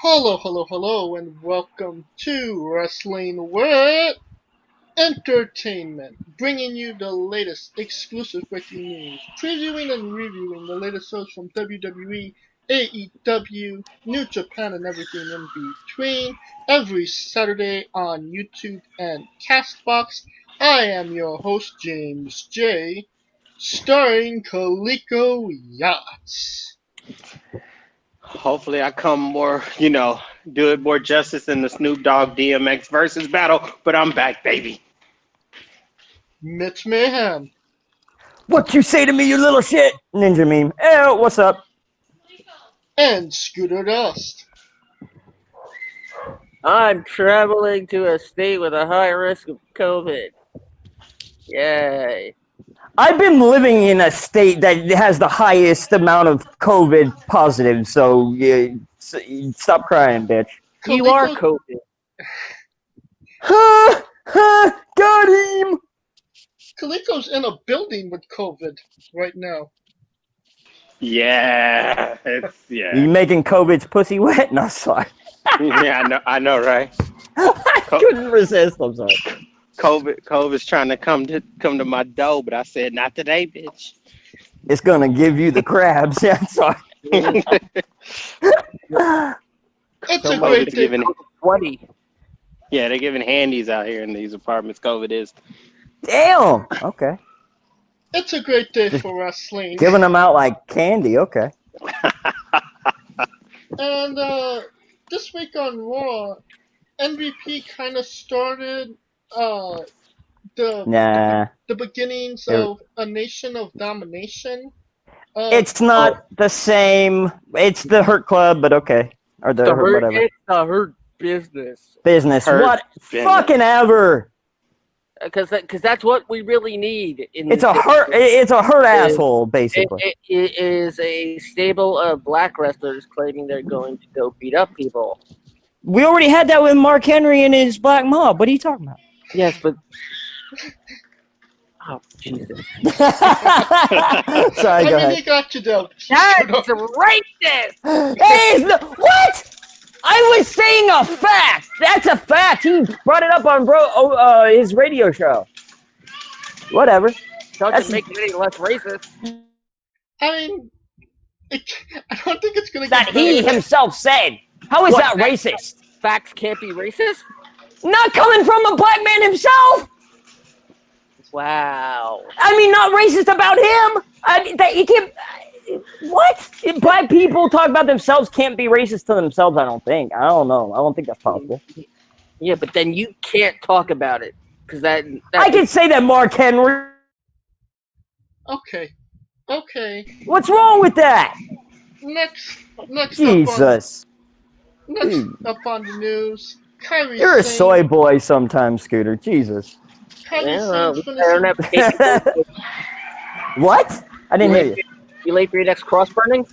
Hello, hello, hello, and welcome to Wrestling with Entertainment, bringing you the latest exclusive breaking news, previewing and reviewing the latest shows from WWE, AEW, New Japan, and everything in between, every Saturday on YouTube and Castbox. I am your host, James J., starring Kaliko Yachts. Hopefully I come more, do it more justice than the Snoop Dogg DMX versus battle, but I'm back, baby. Mitch Mayhem. What you say to me, you little shit? Ninja meme. Hey, what's up? And Scooter Dust. I'm traveling to a state with a high risk of COVID. Yay. I've been living in a state that has the highest amount of COVID positives, so stop crying, bitch. You are COVID. Got him! Kaliko's in a building with COVID right now. Yeah, You making COVID's pussy wet? No, sorry. Yeah, I know, right? I couldn't resist. I'm sorry. COVID's trying to come to my door, but I said not today, bitch. It's gonna give you the crabs. Yeah, I'm sorry. It's a great day. 20. Yeah, they're giving handies out here in these apartments. COVID is. Damn. Okay. It's a great day for wrestling. Giving them out like candy. Okay. And this week on Raw, MVP kind of started the beginnings of a Nation of Domination. It's not the same. It's the Hurt Club, but okay. Or the Hurt, whatever. It's the Hurt Business. What? Business. Fucking ever. Because that's what we really need. It's a hurt asshole, basically. It is a stable of black wrestlers claiming they're going to go beat up people. We already had that with Mark Henry and his Black Mob. What are you talking about? Yes, but... Oh, Jesus. Sorry, go ahead. He got you though. That's racist! Hey, what? I was saying a fact. That's a fact. He brought it up on his radio show. Whatever. Doesn't make it any less racist. I mean, I don't think it's going to that he himself said. How is that racist? Facts can't be racist? Not coming from a black man himself. Wow. I mean, not racist about him. He can't. What? Black people talk about themselves can't be racist to themselves, I don't think. I don't know. I don't think that's possible. Yeah, but then you can't talk about it. Because that I can say that Mark Henry. Okay. What's wrong with that? Next Jesus. Up on the news. Kairi You're a Sane. soy boy sometimes, Scooter. Jesus. Kairi Sane What? I didn't hear you. You late for your next cross burning?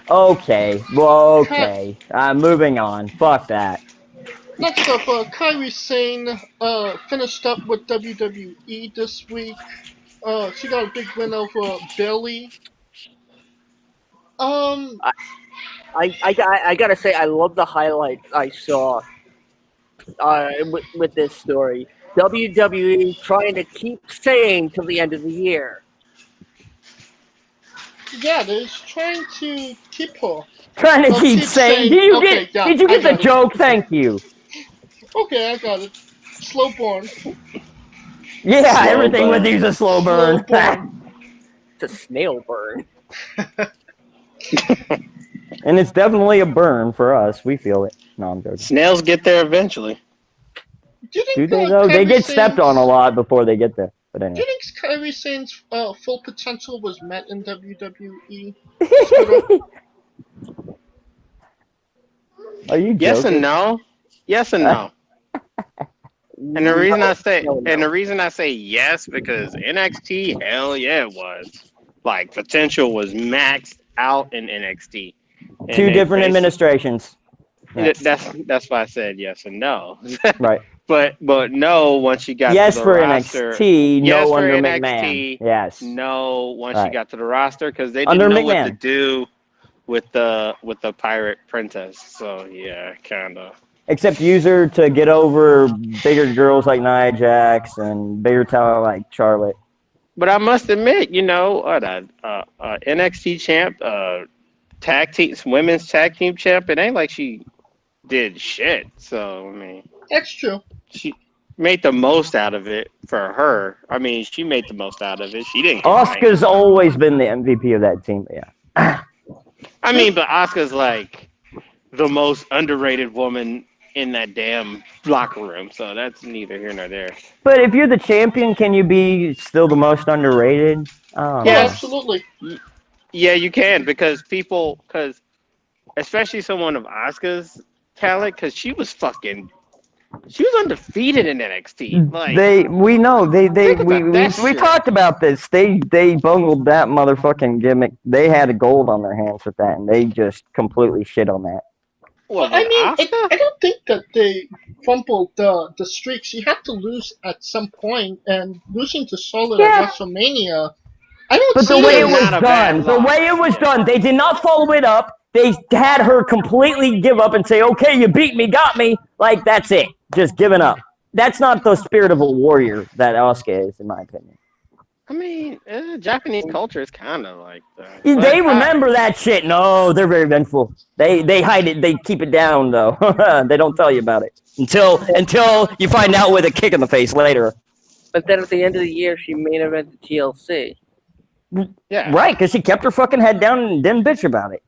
Okay. Moving on. Fuck that. Next up, Kairi Sane finished up with WWE this week. She got a big win over Bayley. I gotta say, I love the highlight I saw with this story. WWE trying to keep saying till the end of the year. Yeah, they're trying to keep her. Trying to keep saying. Did you get the joke? Thank you. Okay, I got it. Slow burn. Yeah, slow everything burn. With you's a slow burn. It's a snail burn. And it's definitely a burn for us. We feel it. No, I'm joking. Snails get there eventually. Do they though? They get stepped on a lot before they get there. But anyway. Do you think Kairi Sane's full potential was met in WWE? Are you joking? Yes and no. Yes and no. And the reason I say yes because NXT, hell yeah, it was. Like potential was maxed out in NXT. And two different administrations. That's why I said yes and no. Right. But no, once you got yes to the for roster, NXT, yes no for under NXT, McMahon. Yes. No, once you got to the roster because they didn't under know McMahon. what to do with the pirate princess. So yeah, kind of. Except use her to get over bigger girls like Nia Jax and bigger talent like Charlotte. But I must admit, NXT champ, women's tag team champ. It ain't like she did shit. So I mean, That's true. she made the most out of it for her. I mean, she made the most out of it. She didn't. Asuka's always been the MVP of that team. Yeah. I mean, but Asuka's like the most underrated woman in that damn locker room. So that's neither here nor there. But if you're the champion, can you be still the most underrated? Yeah, absolutely. Yeah, you can because especially someone of Asuka's talent, because she was undefeated in NXT. Like we talked about this. They bungled that motherfucking gimmick. They had a gold on their hands with that, and they just completely shit on that. Well, I mean, I don't think that they fumbled the streak. She had to lose at some point, and losing to Charlotte at WrestleMania. I don't. But see the way it was done, they did not follow it up. They had her completely give up and say, "Okay, you beat me, got me." Like that's it, just giving up. That's not the spirit of a warrior that Asuka is, in my opinion. I mean, Japanese culture is kind of like that. They remember that shit. No, they're very vengeful. They hide it. They keep it down, though. They don't tell you about it until you find out with a kick in the face later. But then at the end of the year, she main evented TLC. Yeah. Right, because she kept her fucking head down and didn't bitch about it.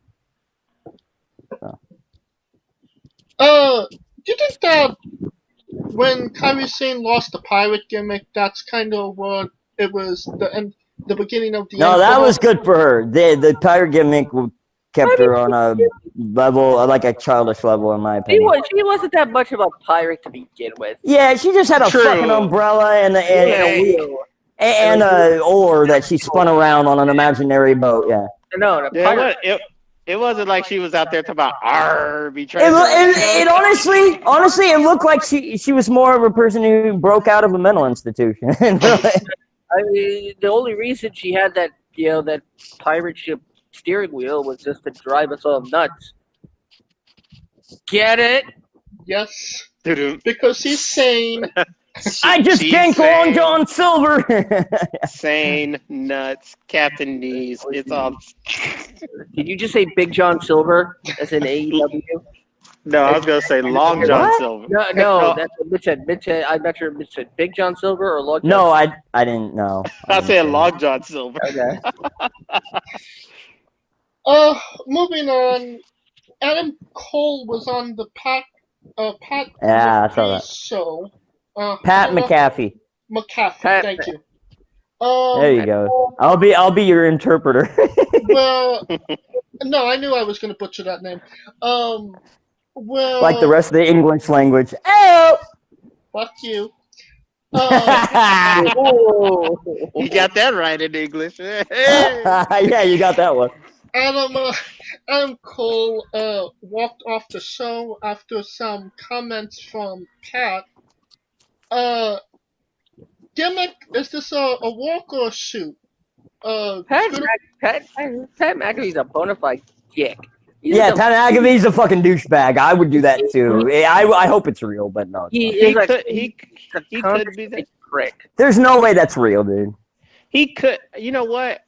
Do you think that when Kairi Sane lost the pirate gimmick, that's kind of what it was the beginning of the end? No, that was good for her. The pirate gimmick kept her on a level, like a childish level, in my opinion. She wasn't that much of a pirate to begin with. Yeah, she just had a fucking umbrella and a wheel. And an oar that she spun around on an imaginary boat, yeah. No, it wasn't like she was out there talking about betrayal. It honestly, it looked like she was more of a person who broke out of a mental institution. I mean, the only reason she had that, that pirate ship steering wheel was just to drive us all nuts. Get it? Yes. Because he's sane. I just ganked Long John Silver. Sane, nuts, Captain Knees. It's all. Did you just say Big John Silver as in AEW? No, I was gonna say Long John Silver. No, that's what Mitch said. I'm not sure if Mitch said Big John Silver or Long John. No, I didn't know. I said Long John Silver. Okay. Moving on. Adam Cole was on the Pat. Yeah, I saw that. So. Pat McAfee. Thank you. There you go. I'll be your interpreter. Well, no, I knew I was going to butcher that name. Well, like the rest of the English language. Oh, fuck you. You got that right in English. Yeah, you got that one. Adam Cole walked off the show after some comments from Pat. Gimmick, is this a walk or a shoot? Pat McAfee's a bona fide dick. Pat McAfee's a fucking douchebag. I would do that too. I hope it's real, but no. He could be that prick. There's no way that's real, dude. He could. You know what?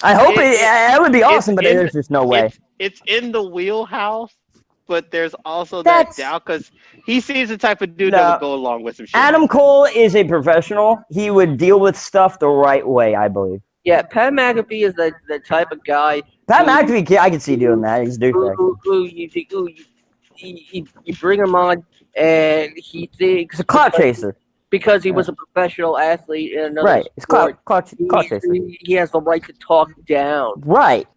I hope it would be awesome, but there's just no way. It's in the wheelhouse. But there's also that doubt because he seems the type of dude that would go along with some shit. Adam Cole is a professional. He would deal with stuff the right way, I believe. Yeah, Pat McAfee is the type of guy. Pat McAfee, I can see doing that. He's a douchebag. You bring him on, and he thinks he's a clout chaser because he was a professional athlete in another sport. Clout chaser. He has the right to talk down. Right.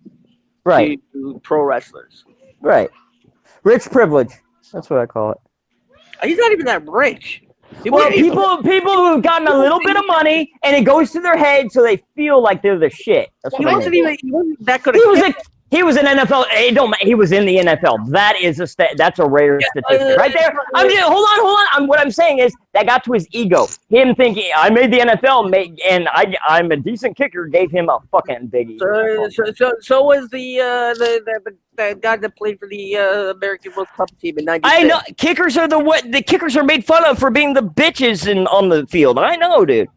To pro wrestlers. Right. Rich privilege. That's what I call it. He's not even that rich. Well, people who've gotten a little bit of money and it goes to their head, so they feel like they're the shit. That's he what wasn't even that good. He was an NFL. He was in the NFL. That is that's a rare statistic right there. Hold on. What I'm saying is that got to his ego. Him thinking I made the NFL, and I'm a decent kicker. Gave him a fucking big ego. So was the guy that played for the American World Cup team in '96. I know kickers are the kickers are made fun of for being the bitches on the field. I know, dude.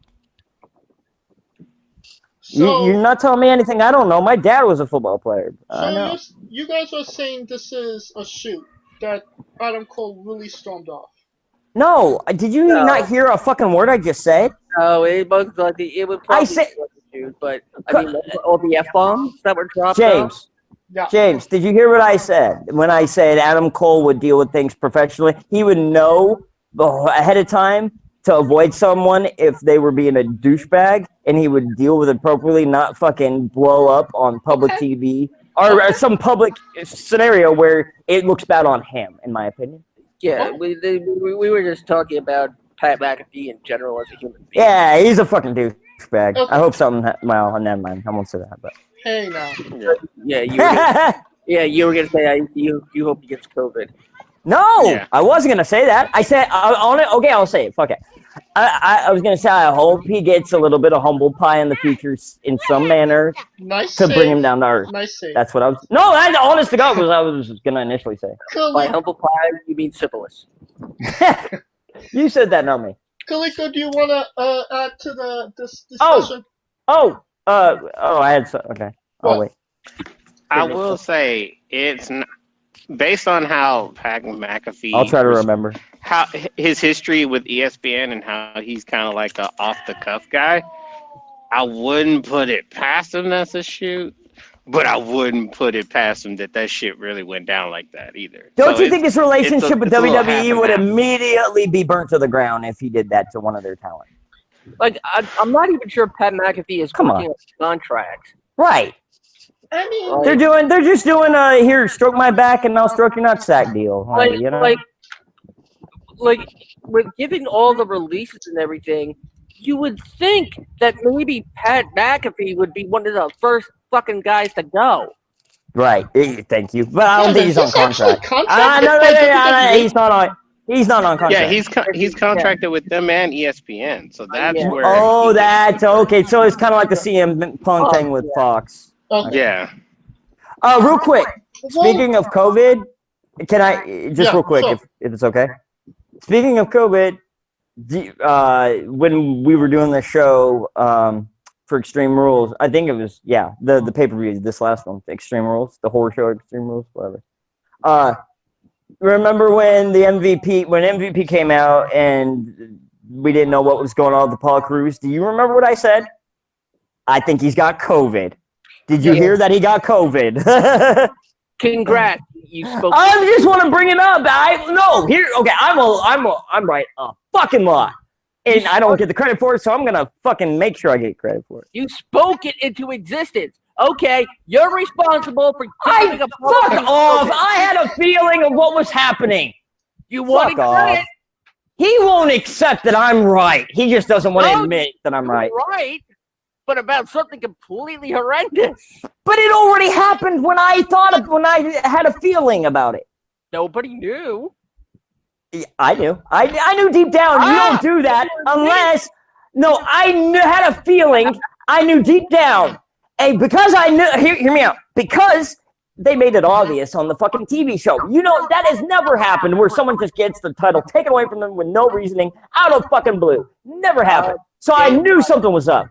So, you're not telling me anything I don't know. My dad was a football player. I know. You guys are saying this is a shoot that Adam Cole really stormed off. No, did you not hear a fucking word I just said? No, it was like it would probably be a shoot, but I mean, all the F-bombs that were dropped. James. Yeah. James, did you hear what I said? When I said Adam Cole would deal with things professionally, he would know ahead of time to avoid someone if they were being a douchebag, and he would deal with it appropriately, not fucking blow up on public TV or some public scenario where it looks bad on him, in my opinion. Yeah, we were just talking about Pat McAfee in general as a human being. Yeah, he's a fucking douchebag. Okay. I hope something. Well, never mind. I won't say that. But hey, now. You were gonna say you hope he gets COVID. No, I wasn't gonna say that. I said on it. Okay, I'll say it. Fuck it. I was gonna say I hope he gets a little bit of humble pie in the future in some manner to bring him down to earth. Nice save. That's what I was. No, that honest to God was I was gonna initially say. By humble pie, you mean syphilis. You said that, not me. Kaliko, do you want to add to this discussion? I had okay. Oh wait. I will say it's not, based on how Pat McAfee. I'll try to remember how his history with ESPN and how he's kind of like a off the cuff guy. I wouldn't put it past him as a shoot, but I wouldn't put it past him that shit really went down like that either. Don't you think his relationship with WWE would immediately be burnt to the ground if he did that to one of their talent? Like I'm not even sure Pat McAfee is working on contract. Right. I mean, they're just doing here, stroke my back and I'll stroke your nutsack deal. You know? Like with giving all the releases and everything, you would think that maybe Pat McAfee would be one of the first fucking guys to go. Right. Thank you. But I don't think he's on contract. No, he's not on. He's not on contract. Yeah, he's contracted with them and ESPN, so that's where. Oh, that's okay. So it's kind of like the CM Punk thing with Fox. Okay. Yeah. Real quick. Speaking of COVID, can I just real quick, if it's okay? Speaking of COVID, when we were doing the show for Extreme Rules, I think it was the pay-per-view, this last one, Extreme Rules, the horror show Extreme Rules, whatever. Remember when MVP came out and we didn't know what was going on with the Paul Cruz? Do you remember what I said? I think he's got COVID. Did you hear that he got COVID? Congrats, you spoke. I just want to bring it up. I'm right a fucking lot, and I don't get the credit for it, so I'm gonna fucking make sure I get credit for it. You spoke it into existence. Okay, you're responsible for giving a fuck off. I had a feeling of what was happening. You want to credit? He won't accept that I'm right. He just doesn't want to admit that I'm right. Right. But about something completely horrendous. But it already happened when I had a feeling about it. Nobody knew. I knew. I knew deep down. You don't do that unless. No, had a feeling. I knew deep down. Hey, because I knew. Hear me out. Because they made it obvious on the fucking TV show. You know that has never happened where someone just gets the title taken away from them with no reasoning out of fucking blue. Never happened. So I knew something was up.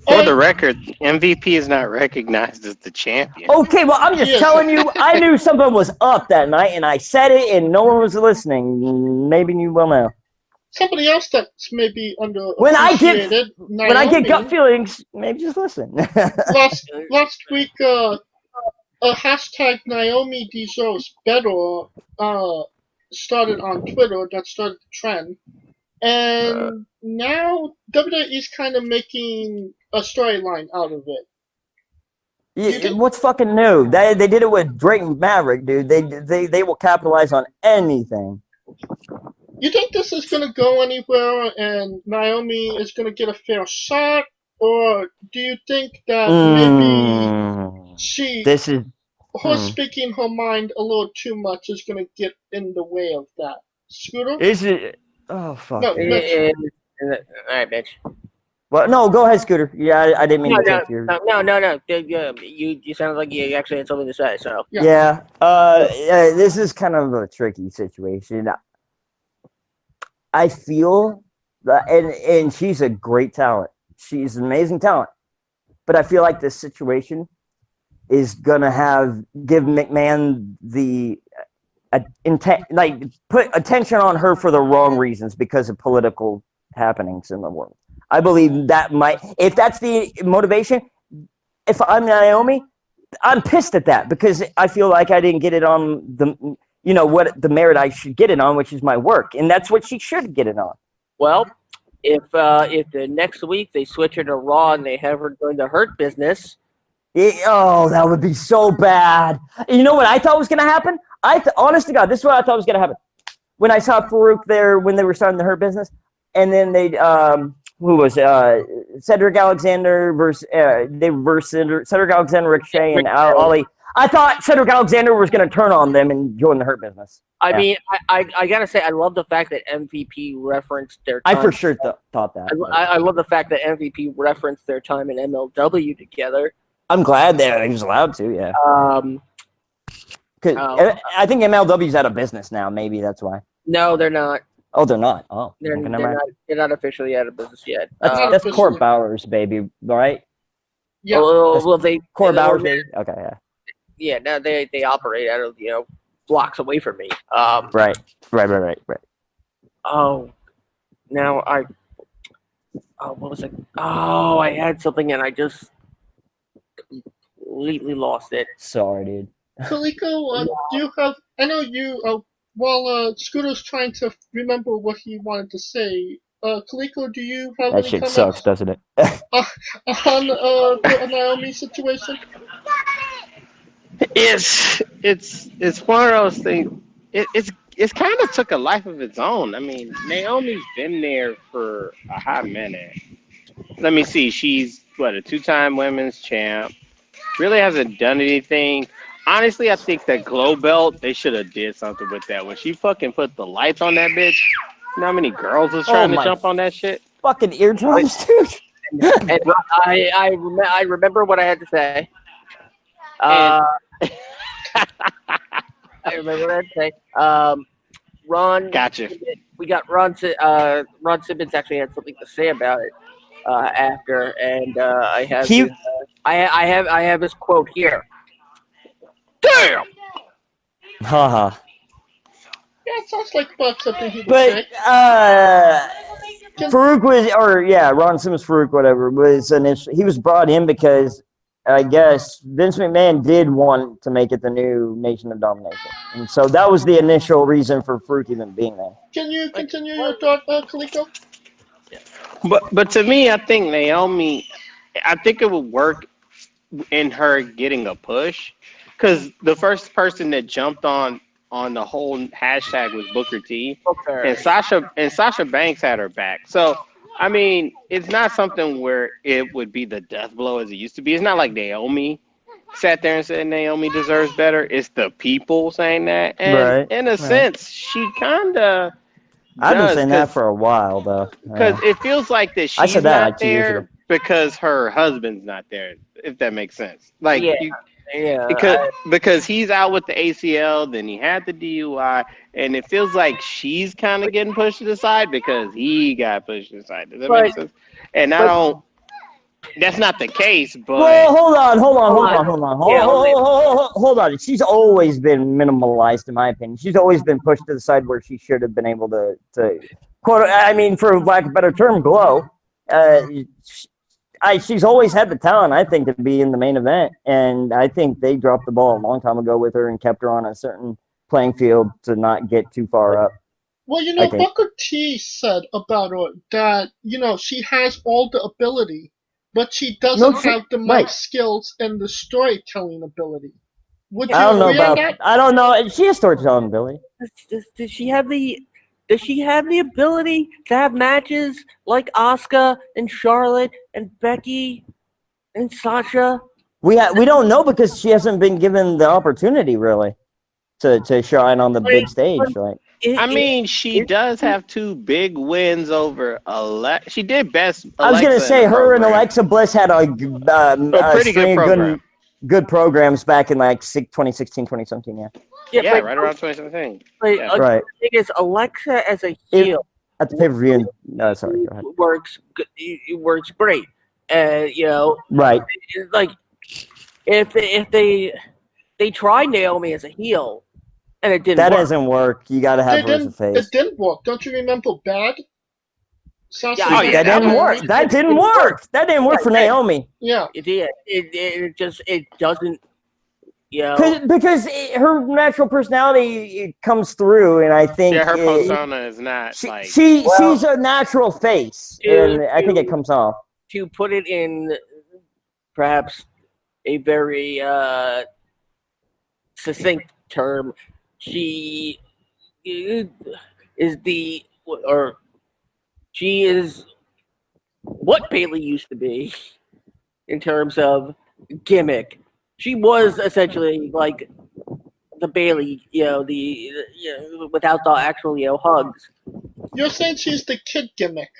For the record, MVP is not recognized as the champion. Okay, well, I'm just telling you, I knew something was up that night, and I said it, and no one was listening. Maybe you will now. Somebody else that's maybe underappreciated. When I get gut feelings, maybe just listen. last week, a hashtag Naomideservesbetter started on Twitter. That started the trend. And now WWE is kind of making a storyline out of it. What's fucking new? They did it with Drake and Maverick, dude. They will capitalize on anything. You think this is going to go anywhere and Naomi is going to get a fair shot? or do you think that maybe This is her speaking her mind a little too much is going to get in the way of that? Scooter? Is it? Oh fuck. No, it. Mitch. All right, Mitch. Well, no, go ahead, Scooter. Yeah, I didn't mean to take your. No. You sounded like you actually had something to say. So Yeah. This is kind of a tricky situation. I feel that, and she's a great talent. She's an amazing talent. But I feel like this situation is gonna give McMahon the intent, like put attention on her for the wrong reasons because of political happenings in the world. I believe that might, if that's the motivation, if I'm Naomi, I'm pissed at that because I feel like I didn't get it on what the merit I should get it on, which is my work, and that's what she should get it on. well, if the next week they switch her to Raw and they have her doing the Hurt Business. That would be so bad. You know what I thought was going to happen? Honest to God, this is what I thought was going to happen. When I saw Farouk there when they were starting the Hurt Business, and then they who was Cedric Alexander versus Cedric Alexander, Ricochet, and Ali. I thought Cedric Alexander was going to turn on them and join the Hurt Business. I mean, I gotta say, I love the fact that MVP referenced their time. I for sure thought that. I love the fact that MVP referenced their time in MLW together. I'm glad that he was allowed to, yeah. I think MLW's out of business now. Maybe that's why. No, they're not. Oh, they're not. Oh, they're not officially out of business yet. That's Court Bowers, baby, right? Yeah. Court Bowers, baby. Okay, yeah. Yeah, now they operate out of blocks away from me. Right. Oh, now what was it? Oh, I had something and I just completely lost it. Sorry, dude. Kaliko, do you have? I know you. While Scooter's trying to remember what he wanted to say, Kaliko, do you have that any shit comments sucks, doesn't it? on the Naomi situation? It's one of those things. It's kind of took a life of its own. I mean, Naomi's been there for a hot minute. Let me see. She's a 2-time women's champ. Really hasn't done anything. Honestly, I think that glow belt, they should have did something with that. When she fucking put the lights on that bitch, you know how many girls was trying to jump on that shit? Fucking eardrums, dude. And I remember what I had to say. I remember what I had to say. Ron. Gotcha. We got Ron. Ron Simmons actually had something to say about it after, and I have. I have his quote here. Damn. Haha. Yeah, it sounds like about something he would say. But Farouk Ron Simmons, Farouk, whatever, was initially, he was brought in because I guess Vince McMahon did want to make it the new Nation of Domination, and so that was the initial reason for Farouk even being there. Can you continue your thought, Kaliko? But to me, I think Naomi, I think it would work in her getting a push. Because the first person that jumped on the whole hashtag was Booker T, and Sasha Banks had her back. So I mean, it's not something where it would be the death blow as it used to be. It's not like Naomi sat there and said Naomi deserves better. It's the people saying that, and in a sense, she kind of. I've been saying that for a while though. Because it feels like that she's not there because her husband's not there. If that makes sense, like. Yeah, because he's out with the ACL, then he had the DUI, and it feels like she's kind of getting pushed to the side because he got pushed to the side. Does that make sense? And that's not the case, but... Well, hold on. She's always been minimalized, in my opinion. She's always been pushed to the side where she should have been able to quote, I mean, for lack of a better term, glow. She's always had the talent, I think, to be in the main event, and I think they dropped the ball a long time ago with her and kept her on a certain playing field to not get too far up. Well, Booker T said about her that, she has all the ability, but she doesn't have the mic skills and the storytelling ability. Would you agree on that? I don't know. She has storytelling ability. Does she have the does she have the ability to have matches like Asuka and Charlotte and Becky and Sasha? We don't know because she hasn't been given the opportunity really to shine on the big stage. Like, I mean, she does have 2 big wins over Alexa. She did best. I was gonna say her and Alexa Bliss had a pretty good program. Good programs back in like 2016, 2017. Yeah, right around 2017. Right. Right. The thing is, Alexa as a heel At the pay-per-view. No, sorry. Go ahead. It works great. You know, Right. like if they tried Naomi as a heel and it didn't That work. doesn't work. You got to have her as a face. It didn't work. Don't you remember Bad? Yeah, that didn't work. That didn't work. That didn't work for Naomi. Yeah. It did. It doesn't. You know, because her natural personality comes through, and I think her persona is not she's a natural face, and I think it comes off. To put it in perhaps a very succinct term, she is what Bayley used to be in terms of gimmick. She was essentially like the Bayley, without the actual, hugs. You're saying she's the kid gimmick?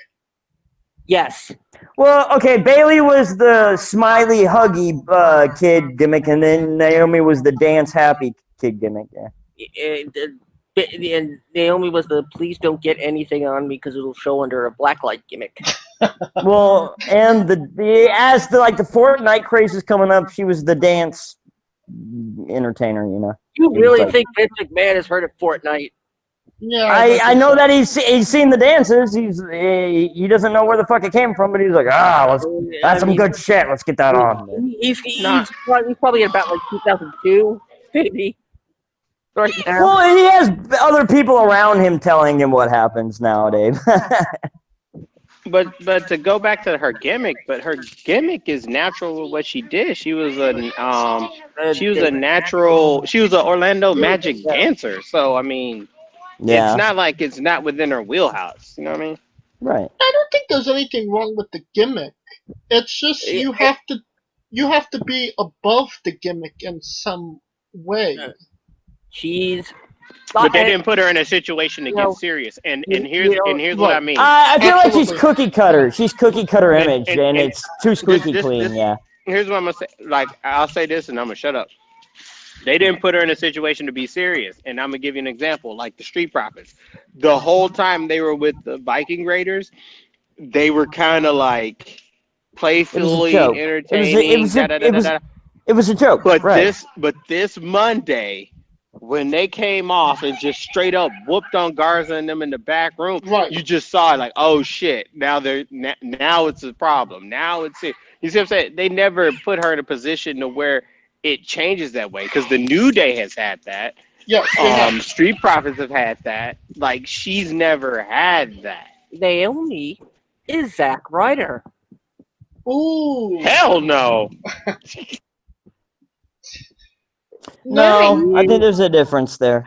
Yes. Well, okay, Bayley was the smiley, huggy kid gimmick, and then Naomi was the dance happy kid gimmick. Yeah. And Naomi was the please don't get anything on me because it'll show under a blacklight gimmick. Well, and as the Fortnite craze is coming up, she was the dance entertainer. You really think Vince McMahon has heard of Fortnite? Yeah, I know that he's seen the dances. He doesn't know where the fuck it came from, but he's like, that's some good shit. Let's get that on. He's probably at about like 2002, maybe. Right now. Well, he has other people around him telling him what happens nowadays. But to go back to her gimmick, her gimmick is natural with what she did. She was an Orlando Magic dancer. So I mean, it's not like it's not within her wheelhouse. You know what I mean? Right. I don't think there's anything wrong with the gimmick. It's just you have to be above the gimmick in some way. But they didn't put her in a situation to get serious. And here's what I mean. I feel like she's cookie cutter. She's cookie cutter image, and it's too squeaky clean. Yeah. Here's what I'm gonna say. Like, I'll say this, and I'm gonna shut up. They didn't put her in a situation to be serious, and I'm gonna give you an example. Like the Street Profits, the whole time they were with the Viking Raiders, they were kind of like playfully entertaining. It was a joke. But this Monday, when they came off and just straight up whooped on Garza and them in the back room, you just saw it like, oh shit, now it's a problem. Now it's it. You see what I'm saying? They never put her in a position to where it changes that way, because the New Day has had that. Yeah. Street Profits have had that. Like, she's never had that. Naomi is Zack Ryder. Ooh. Hell no. No, I think there's a difference there.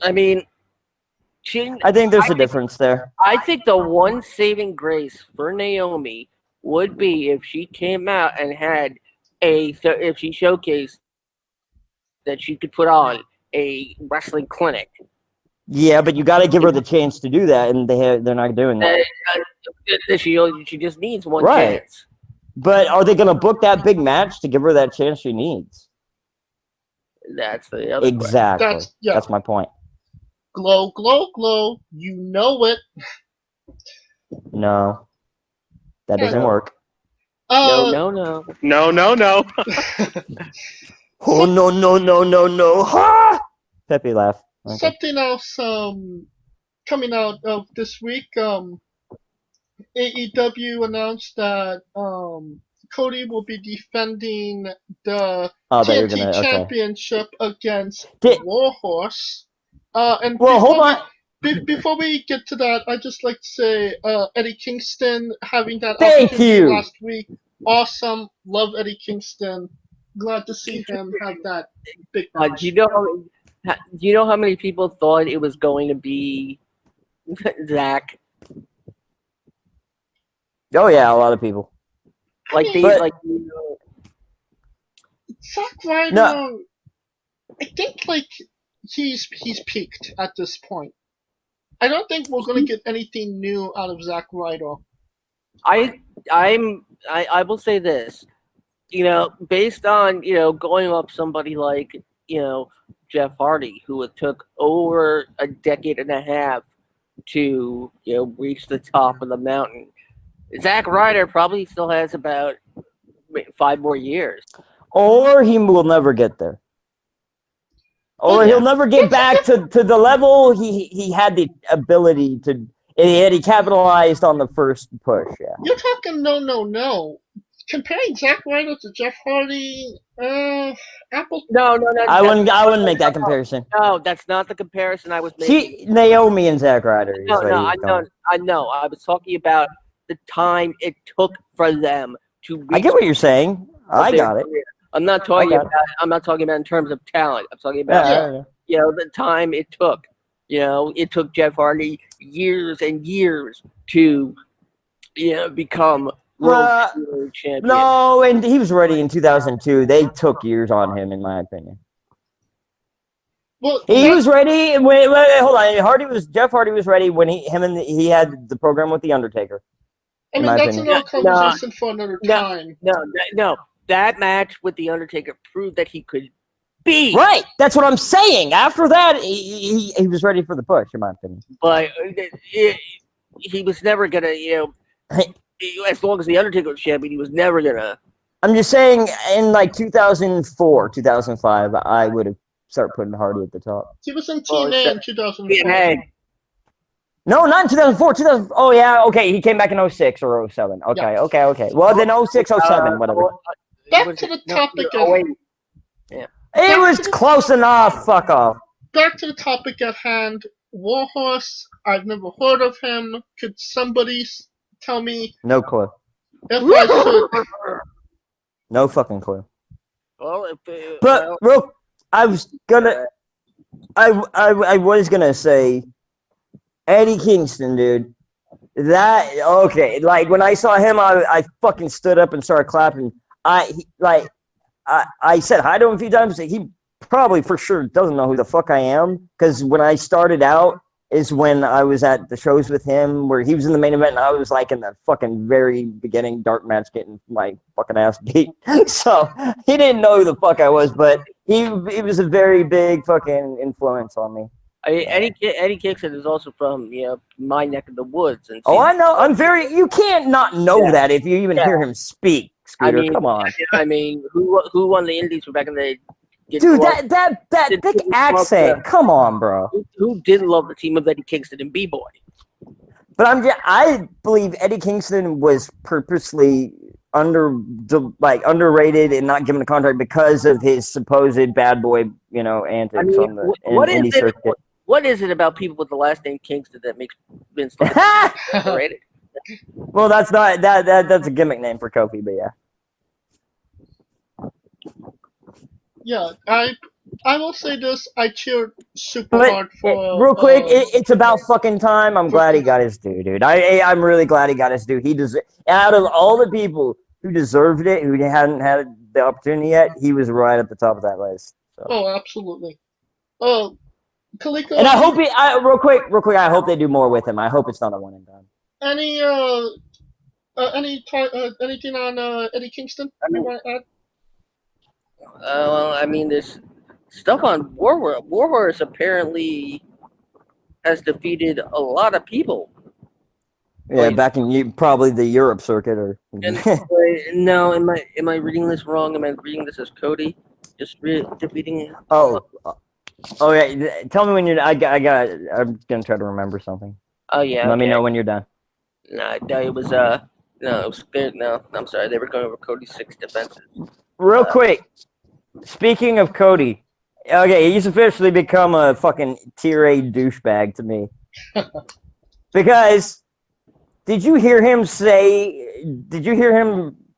I mean, I think there's a difference there. I think the one saving grace for Naomi would be if she came out and had if she showcased that she could put on a wrestling clinic. Yeah, but you got to give her the chance to do that, and they're not doing that. She just needs one chance. But are they going to book that big match to give her that chance she needs? That's the other exactly. That's my point. Glow, glow, glow. You know it. No, that doesn't work. No. Oh no! Ha! Pepe laugh. Okay. Something else coming out of this week. AEW announced that Cody will be defending the TNT Championship against Warhorse. Hold on. Before we get to that, I'd just like to say Eddie Kingston having that opportunity last week. Awesome. Love Eddie Kingston. Glad to see him have that big match. Do you know how many people thought it was going to be Zach. Oh yeah, a lot of people. Like they But- like Zack Ryder, No. I think like he's peaked at this point. I don't think we're gonna get anything new out of Zack Ryder. I will say this, based on going up somebody like Jeff Hardy, who it took over a decade and a half to reach the top of the mountain. Zack Ryder probably still has about 5 more years. Or he will never get there. Or he'll never get back to the level he had the ability to. He capitalized on the first push. Yeah. You're talking no. Comparing Zack Ryder to Jeff Hardy, Apple. No. I wouldn't make that comparison. No, that's not the comparison I was making. See, Naomi and Zack Ryder. No, I know. I was talking about the time it took for them to reach. I get what you're saying. I got it. Career. I'm not talking about. I'm not talking about in terms of talent. I'm talking about the time it took. It took Jeff Hardy years and years to become world champion. No, and he was ready in 2002. They took years on him, in my opinion. Well, he was ready. Wait, hold on. Jeff Hardy was ready when he had the program with the Undertaker. I mean, that's another conversation for another time. No. That match with the Undertaker proved that he could be right. That's what I'm saying. After that, he was ready for the push, in my opinion. But he was never gonna, as long as the Undertaker was champion, he was never gonna. I'm just saying, in like 2004, 2005, I would have started putting Hardy at the top. He was in TNA in 2004. TNA. No, not in 2004. Oh, yeah, okay. He came back in 06 or 07. Okay, yeah. Okay. Well, then 06, 07, whatever. Back to the topic It was close enough. Fuck off. Back to the topic at hand. Warhorse, I've never heard of him. Could somebody tell me? No clue. If I should. No fucking clue. Well, I was gonna say Eddie Kingston, dude. Like when I saw him, I fucking stood up and started clapping. I said hi to him a few times. He probably for sure doesn't know who the fuck I am, because when I started out is when I was at the shows with him where he was in the main event and I was like in the fucking very beginning dark match getting my fucking ass beat. So he didn't know who the fuck I was, but he was a very big fucking influence on me. Eddie Kingston is also from my neck of the woods. And I know. You can't not know that if you even hear him speak. Scooter, come on. I mean, who won the Indies back in the day? Dude, that thick accent. Come on, bro. Who didn't love the team of Eddie Kingston and B-Boy? But I believe Eddie Kingston was purposely underrated and not given a contract because of his supposed bad boy, antics on the indie circuit. What is it about people with the last name Kingston that makes Vince underrated? Well, that's a gimmick name for Kofi, but yeah. Yeah, I will say this. I cheered super hard for. Real quick, it's about fucking time. I'm glad he got his due, dude. I'm really glad he got his due. Out of all the people who deserved it, who hadn't had the opportunity yet, he was right at the top of that list. So. Oh, absolutely. Kaliko. And I hope real quick, I hope they do more with him. I hope it's not a one and done. Anything on Eddie Kingston? There's stuff on Warhorse. Warhorse apparently has defeated a lot of people. Yeah, back in probably the Europe circuit, or. No, am I reading this wrong? Am I reading this as Cody just defeating? Oh yeah. Tell me when you're. I'm gonna try to remember something. Oh yeah. Let me know when you're done. No, it was No, it was good. No, I'm sorry. They were going over Cody's 6 defenses. Real quick, speaking of Cody, okay, he's officially become a fucking tier A douchebag to me. Because did you hear him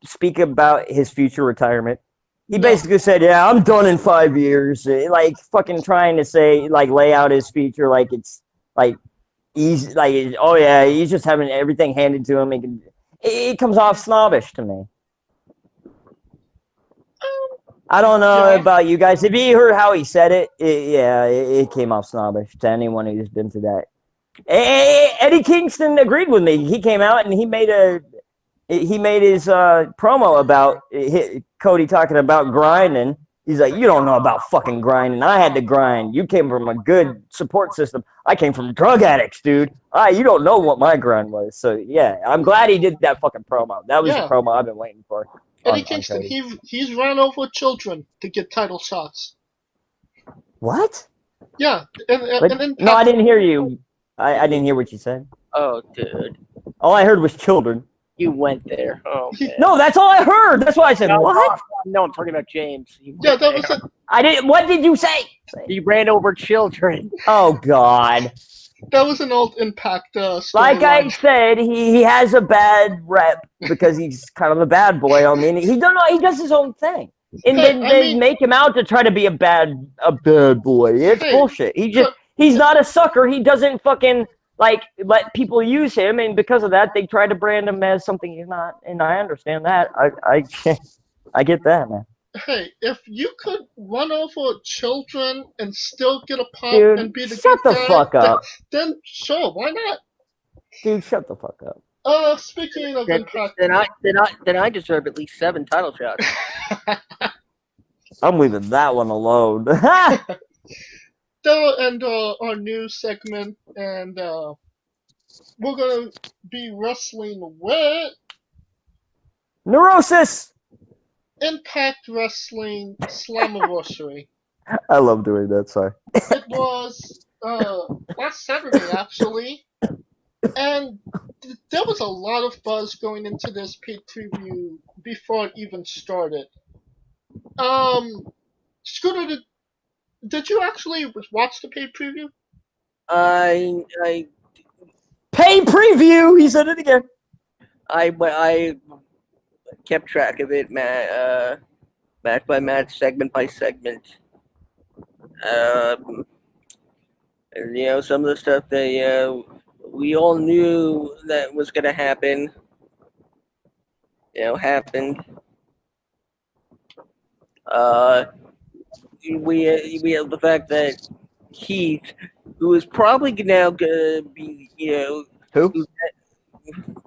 speak about his future retirement? He basically said, "Yeah, I'm done in 5 years." Like fucking trying to say, like, lay out his future like it's like he's like, oh yeah, he's just having everything handed to him. It comes off snobbish to me. I don't know about you guys. If you heard how he said it came off snobbish to anyone who's been to that. Eddie Kingston agreed with me. He came out and he made his promo about Cody talking about grinding. He's like, you don't know about fucking grinding. I had to grind. You came from a good support system. I came from drug addicts, dude. You don't know what my grind was. So, yeah, I'm glad he did that fucking promo. That was the promo I've been waiting for. Eddie Kingston, he's ran over children to get title shots. What? Yeah. No, I didn't hear you. I didn't hear what you said. Oh, dude. All I heard was children. You went there. Oh, man. No, that's all I heard. That's why I said, what? No, I'm talking about James. Yeah, that was it. I didn't. What did you say? He ran over children. Oh, God. That was an old Impact like I said, he has a bad rep because he's kind of a bad boy. I mean, he does his own thing. And then they make him out to try to be a bad boy. It's bullshit. He's not a sucker. He doesn't fucking let people use him, and because of that, they try to brand him as something he's not. And I understand that. I get that, man. Hey, if you could run over children and still get a pop Dude, and be the shut good the guy, fuck up. then sure, why not? Dude, shut the fuck up. Speaking of Impact, then I deserve at least 7 title shots. I'm leaving that one alone. That'll end our news segment, and we're gonna be wrestling with Neurosis. Impact Wrestling Slammiversary. I love doing that. Sorry. It was last Saturday actually, and there was a lot of buzz going into this pay-per-view before it even started. Scooter, did you actually watch the pay-per-view? I Pay preview. He said it again. I kept track of it, match by match, segment by segment. Some of the stuff that we all knew that was going to happen, happened. We have the fact that Heath, who is probably now going to be, Who?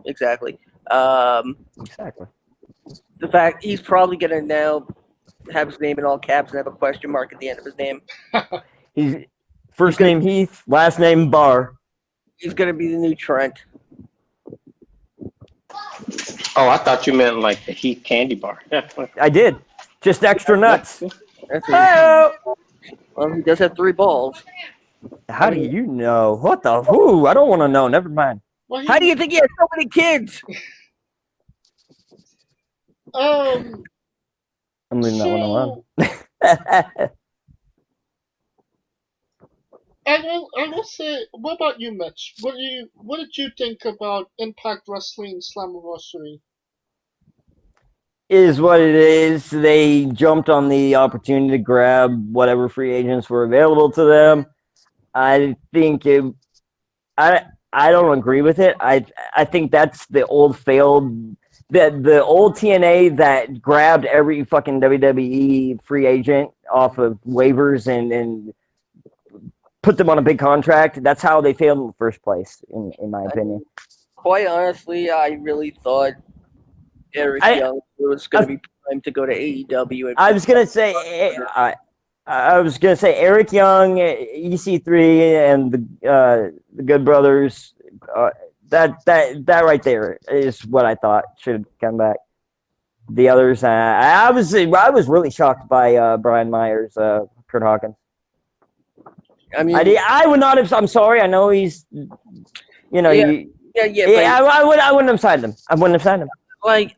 Exactly. Exactly. The fact he's probably going to now have his name in all caps and have a question mark at the end of his name. He's first name Heath, last name Barr. He's going to be the new Trent. Oh, I thought you meant like the Heath candy bar. I did. Just extra nuts. That's Hey-o. Well, he does have 3 balls. How do you know? What the? Who? I don't want to know. Never mind. How do you think he has so many kids? I'm leaving that one alone. I will say, what about you, Mitch? What did you think about Impact Wrestling Slammiversary? Is what it is. They jumped on the opportunity to grab whatever free agents were available to them. I think I don't agree with it. I think that's the old failed. The old TNA that grabbed every fucking WWE free agent off of waivers and put them on a big contract. That's how they failed in the first place, in my opinion. Quite honestly, I really thought Eric Young was going to be primed to go to AEW. I was gonna say Eric Young, EC3, and the Good Brothers. That right there is what I thought should come back. The others, I was really shocked by Brian Myers, Kurt Hawkins. I mean, I would not have. I'm sorry. I know he's, I wouldn't have signed him. I wouldn't have signed him. I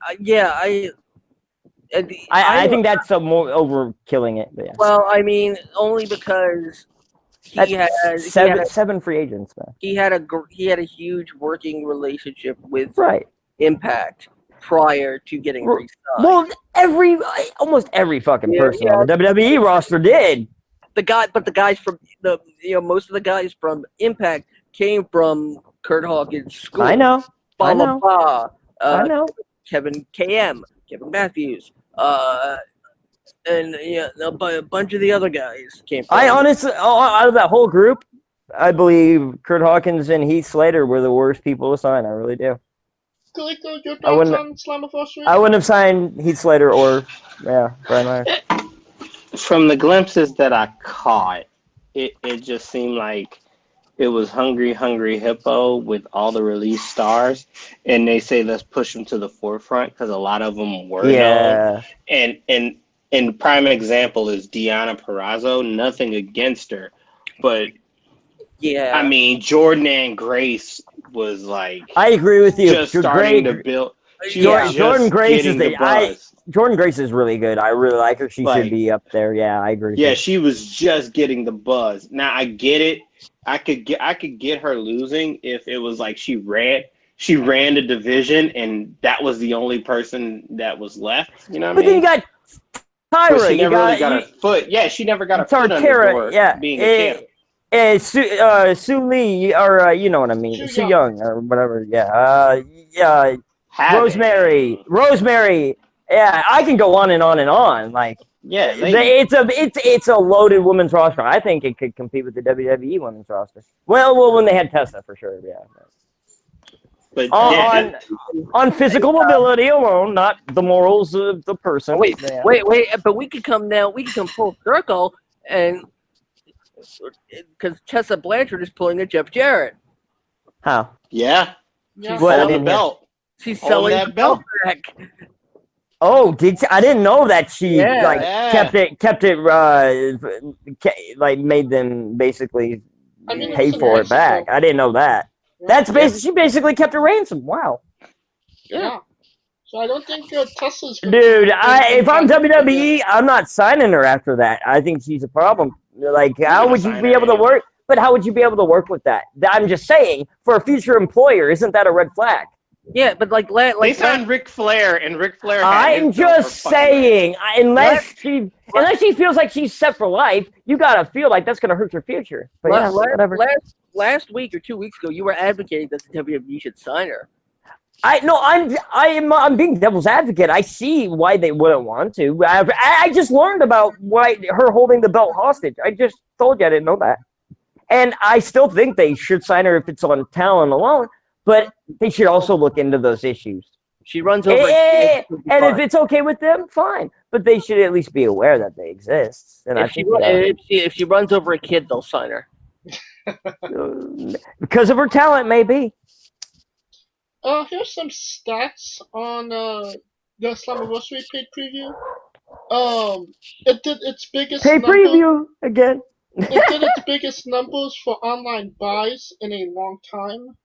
think that's more overkilling it. But yeah. Well, I mean, only because he had seven free agents, man. He had a huge working relationship with Impact prior to getting re-signed. Well, almost every fucking person on the WWE roster did. The guys from most of the guys from Impact came from Kurt Hawkins' school. I know. Blah, I know. blah, I know. Kevin Matthews, and a bunch of the other guys came from. I honestly, out of that whole group, I believe Kurt Hawkins and Heath Slater were the worst people to sign. I really do. Kaliko, your thoughts on Slammiversary? I wouldn't have signed Heath Slater or Brian Myers. From the glimpses that I caught, it just seemed like it was Hungry Hippo with all the release stars, and they say let's push them to the forefront because a lot of them were known. And prime example is Deonna Purrazzo. Nothing against her, but I mean Jordan and Grace was like. I agree with you. Just starting to build. Jordan Grace is Jordan Grace is really good. I really like her. She should be up there. Yeah, I agree. Yeah, she was just getting the buzz. Now I get it. I could get her losing if it was like she ran the division and that was the only person that was left. You know what I mean? But then you got Tyra. She never really got her foot. Yeah, she never got her foot on the door. Being a champ. Sue Lee, or you know what I mean, Sue Young, or whatever. Rosemary. Yeah, I can go on and on and on. Like, it's a loaded women's roster. I think it could compete with the WWE women's roster. Well, when they had Tessa for sure, yeah. But on physical mobility alone, not the morals of the person. Wait, but we could come full circle, and because Tessa Blanchard is pulling a Jeff Jarrett. How? Yeah. Yeah. She's selling the belt. She's selling that belt back. Oh, I didn't know that she kept it like made them basically pay for it back. I didn't know that. That's basically she basically kept her ransom. Wow. Yeah. So I don't think Tessa's. Dude, if I'm WWE, I'm not signing her after that. I think she's a problem. Like, how would you be able to work? But how would you be able to work with that? I'm just saying, for a future employer, isn't that a red flag? Yeah, but they signed Ric Flair, and Ric Flair. I'm just saying, unless she feels like she's set for life, you gotta feel like that's gonna hurt your future. But whatever. Last week or 2 weeks ago, you were advocating that the WWE should sign her. I'm being devil's advocate. I see why they wouldn't want to. I just learned about why her holding the belt hostage. I just told you I didn't know that. And I still think they should sign her if it's on talent alone, but they should also look into those issues. She runs over and if it's okay with them, fine. But they should at least be aware that they exist. And if she runs over a kid, they'll sign her. Because of her talent, maybe. Here's some stats on the Slammiversary paid preview. It did its biggest preview again. It did its biggest numbers for online buys in a long time.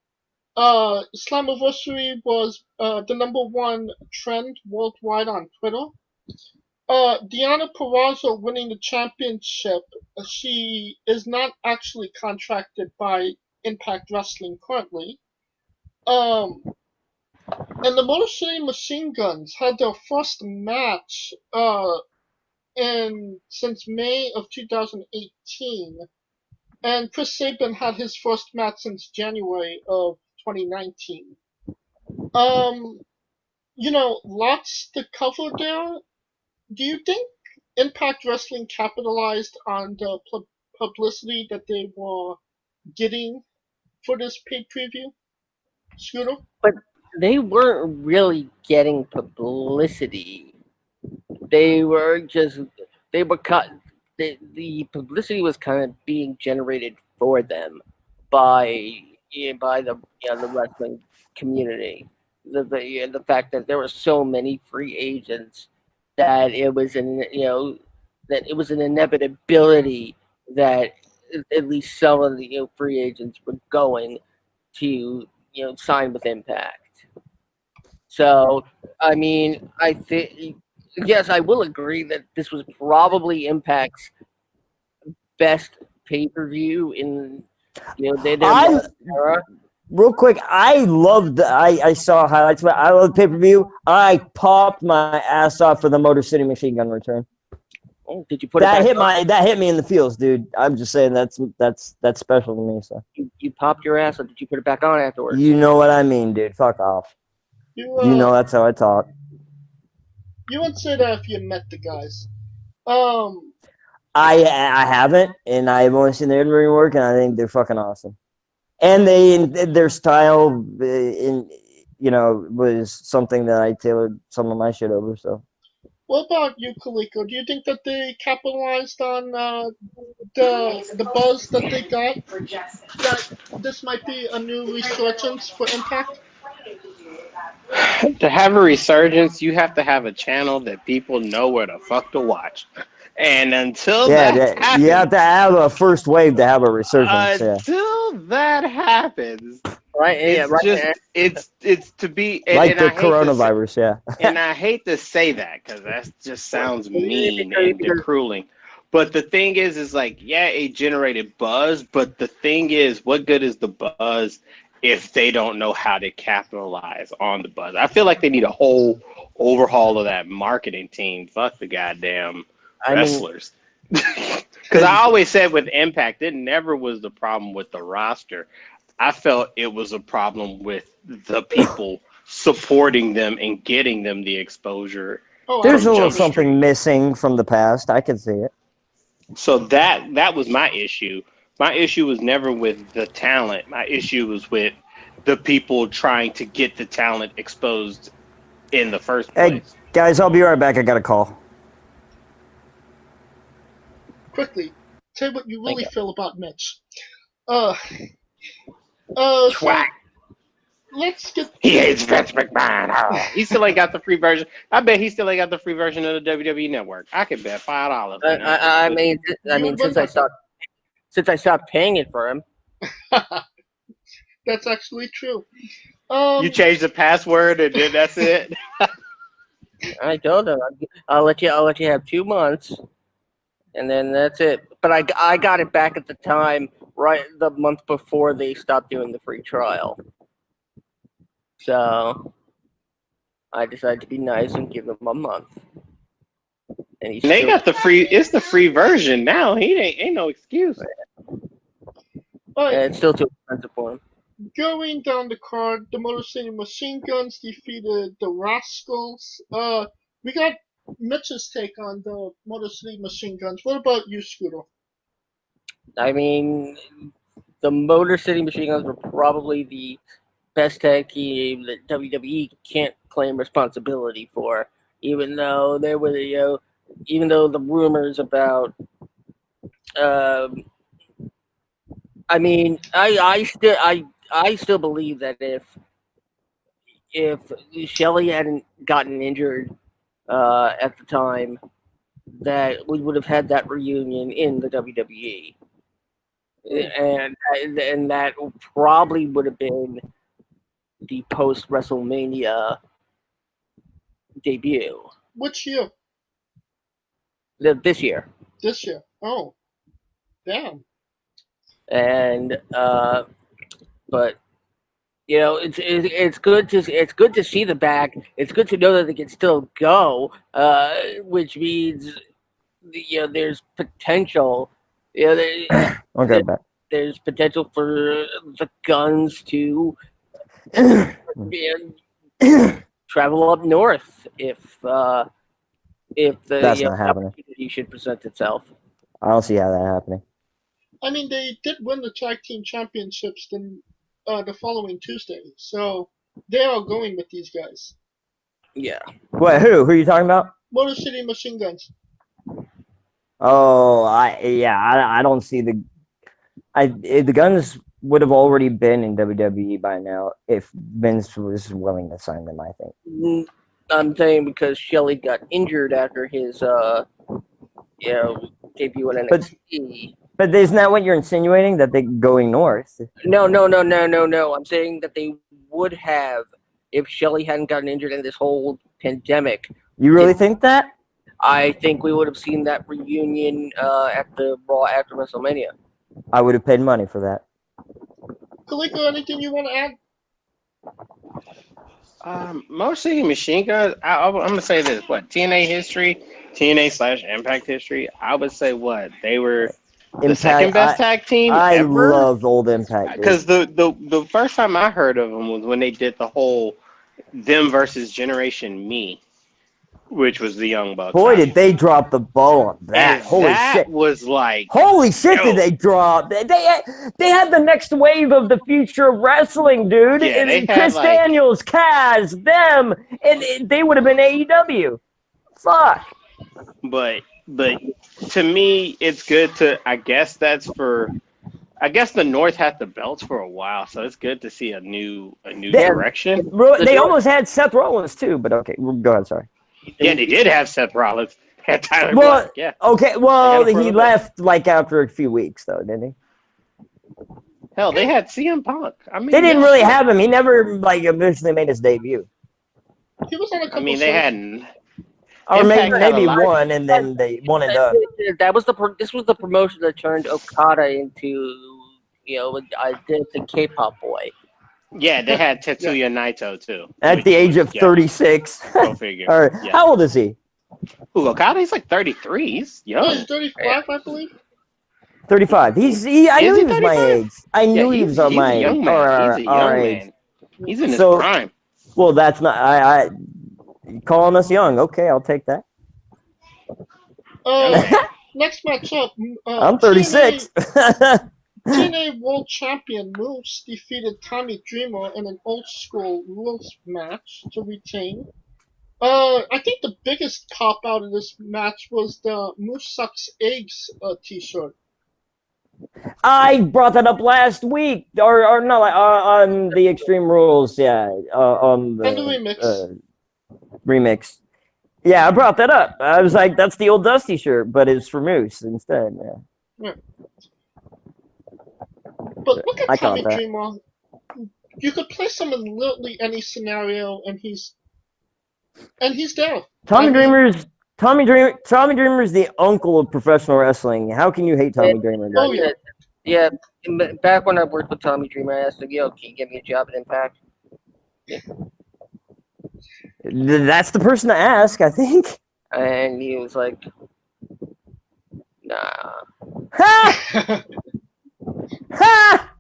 Slammiversary was the #1 trend worldwide on Twitter. Deonna Purrazzo winning the championship. She is not actually contracted by Impact Wrestling currently. And the Motor City Machine Guns had their first match since May of 2018, and Chris Sabin had his first match since January of 2019. Lots to cover there. Do you think Impact Wrestling capitalized on the publicity that they were getting for this paid preview? Scooter? But they weren't really getting publicity. The publicity was kind of being generated for them by the wrestling community. The fact that there were so many free agents that it was an inevitability that at least some of the free agents were going to sign with Impact. So, I mean, I think, yes, I will agree that this was probably Impact's best pay-per-view in, their era. Real quick, I saw highlights, but I love pay-per-view. I popped my ass off for the Motor City Machine Gun return. Oh, did you put it back on? That hit me in the feels, dude. I'm just saying that's special to me. So You popped your ass, or did you put it back on afterwards? you know what I mean, dude. Fuck off. You know that's how I talk. You would say that if you met the guys. I haven't, and I've only seen their in-ring work, and I think they're fucking awesome. And their style, was something that I tailored some of my shit over. So. What about you, Kaliko? Do you think that they capitalized on the buzz that they got? That this might be a new resurgence for Impact? To have a resurgence, you have to have a channel that people know where the fuck to watch. And until that happens, you have to have a first wave to have a resurgence. Until that happens, right? It's right. Just it's to be like the coronavirus. And I hate to say that because that just sounds mean and crueling. But the thing is like, yeah, it generated buzz. But the thing is, what good is the buzz if they don't know how to capitalize on the buzz? I feel like they need a whole overhaul of that marketing team. Fuck the goddamn wrestlers. Because I always said with Impact, it never was the problem with the roster. I felt it was a problem with the people supporting them and getting them the exposure. There's a little something missing from the past. I can see it. So that was my issue. My issue was never with the talent. My issue was with the people trying to get the talent exposed in the first place. Hey, guys, I'll be right back. I got a call. Quickly, say what you really feel about Mitch. Let's get. He hates Vince McMahon. Oh, he still ain't got the free version. I bet he still ain't got the free version of the WWE Network. I could bet $5. I mean, since I stopped paying it for him. That's actually true. You changed the password and then that's it. I told him I'll let you have 2 months, and then that's it. But I got it back at the time, right the month before they stopped doing the free trial. So I decided to be nice and give him a month. And they got the free. It's the free version now. He ain't no excuse. Right. It's still too expensive for him. Going down the card, the Motor City Machine Guns defeated the Rascals. We got Mitch's take on the Motor City Machine Guns. What about you, Scooter? I mean, the Motor City Machine Guns were probably the best tag team that WWE can't claim responsibility for, even though there were even though the rumors about. I mean, I still believe that if Shelley hadn't gotten injured at the time, that we would have had that reunion in the WWE, and that probably would have been the post WrestleMania debut. Which year? This year. This year. Oh, damn. And but it's good to see the back. It's good to know that they can still go, which means there's potential. There's potential for the Guns to travel up north if the That's not happening. Opportunity should present itself. I don't see how that happening. I mean, they did win the tag team championships the following Tuesday, so they are going with these guys. Yeah. What? Who are you talking about? Motor City Machine Guns. Oh, I don't see the Guns would have already been in WWE by now if Vince was willing to sign them, I think. I'm saying because Shelley got injured after his debut in NXT. But isn't that what you're insinuating, that they're going north? No. I'm saying that they would have if Shelley hadn't gotten injured in this whole pandemic. You really think that? I think we would have seen that reunion at the Raw after WrestleMania. I would have paid money for that. Kaliko, anything you want to Mostly Machine Guns. I'm gonna say this: what TNA history, TNA/Impact history. I would say what they were the second Impact. best tag team I ever. love old Impact, dude. Because the first time I heard of them was when they did the whole them versus Generation Me, which was the Young Bucks. Boy, did they drop the ball on that! And Holy that shit! was like, Holy shit! yo. Did they drop? They had the next wave of the future of wrestling, dude. Yeah, they had Chris like, Daniels, Kaz, them, and they would have been AEW. Fuck. but to me, it's good to. I guess the North had the belts for a while, so it's good to see a new direction. They almost had Seth Rollins too, but okay, go ahead. Sorry. Yeah, they did have Seth Rollins. Had Tyler Well, Black. Yeah. okay. Well, They had him for a he little bit. left like after a few weeks, though, didn't he? Hell, they had CM Punk. I mean, They didn't yeah, really sure. have him. He never like eventually made his debut. He was on a couple. I mean, they shows. hadn't. Or Impact had maybe a lot. one, and then they one and done. That was this was the promotion that turned Okada into the K-pop boy. Yeah, they had Tetsuya Naito too. At the age of 36. Go figure. Or Yeah. how old is he? Ooh, Okada, he's like 33. He's young. He's 35, I believe. 35. I knew Is he he was my 35? age. I knew he was on my He's a young age. man. He's a young our age. man. He's in his So- prime. Well, that's not. I calling us young. Okay, I'll take that. Next matchup. I'm 36. TNA World Champion Moose defeated Tommy Dreamer in an old school rules match to retain. I think the biggest cop out of this match was the Moose Sucks Eggs t-shirt. I brought that up last week, or no, on the Extreme Rules, yeah, on the And the remix. Remix. Yeah, I brought that up. I was like, that's the old Dusty shirt, but it's for Moose instead. Yeah. But look I at caught Tommy that. Dreamer. You could place him in literally any scenario, and he's there. Tommy I mean- Dreamer's the uncle of professional wrestling. How can you hate Tommy Dreamer? Oh, guys? yeah. Yeah. Back when I worked with Tommy Dreamer, I asked him, "Yo, can you get me a job at Impact?" That's the person to ask, I think. And he was like, "Nah." Ha! Ha!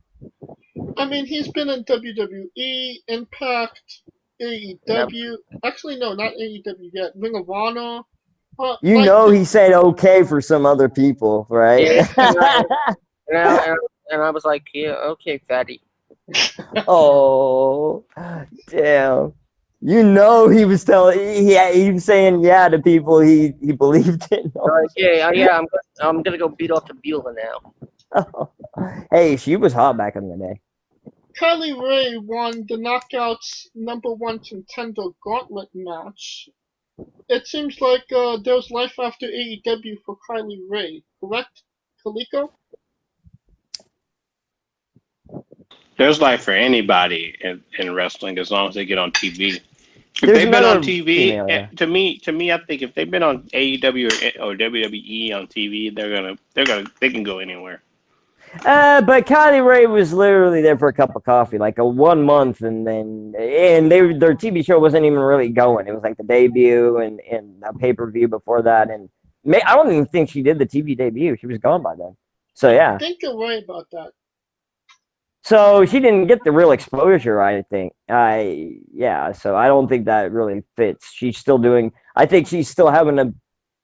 I mean, he's been in WWE, Impact, AEW. Actually, no, not AEW yet. Ring of Honor. You know he said okay for some other people, right? Yeah, and I was like, "Yeah, okay, fatty." Oh, damn. You know he was he was saying yeah to people he believed in. Like, yeah, I'm gonna go beat off to Beulah now. Hey, she was hot back in the day. Kylie Ray won the Knockouts #1 contender gauntlet match. It seems like there's life after AEW for Kylie Ray, correct, Kaliko? There's life for anybody in wrestling as long as they get on TV. If There's they've been another on TV, female, yeah. to me, I think if they've been on AEW or WWE on TV, they can go anywhere. But Kylie Ray was literally there for a cup of coffee, like a 1 month, and their TV show wasn't even really going. It was like the debut and a pay-per-view before that, and I don't even think she did the TV debut. She was gone by then. So yeah. I think you're right about that. So she didn't get the real exposure, I think. So I don't think that really fits. She's still doing. I think she's still having to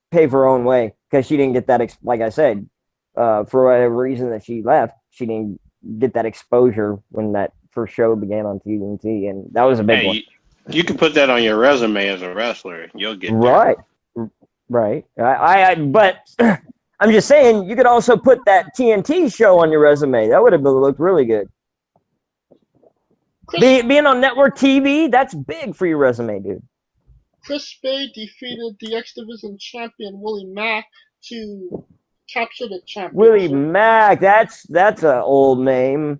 pay for her own way because she didn't get that. Like I said, for whatever reason that she left, she didn't get that exposure when that first show began on TNT, and that was a big one. You can put that on your resume as a wrestler. You'll get right. But I'm just saying, you could also put that TNT show on your resume. That would have looked really good. Being on network TV, that's big for your resume, dude. Chris Bay defeated the X Division champion Willie Mack to capture the championship. Willie Mack, that's an old name.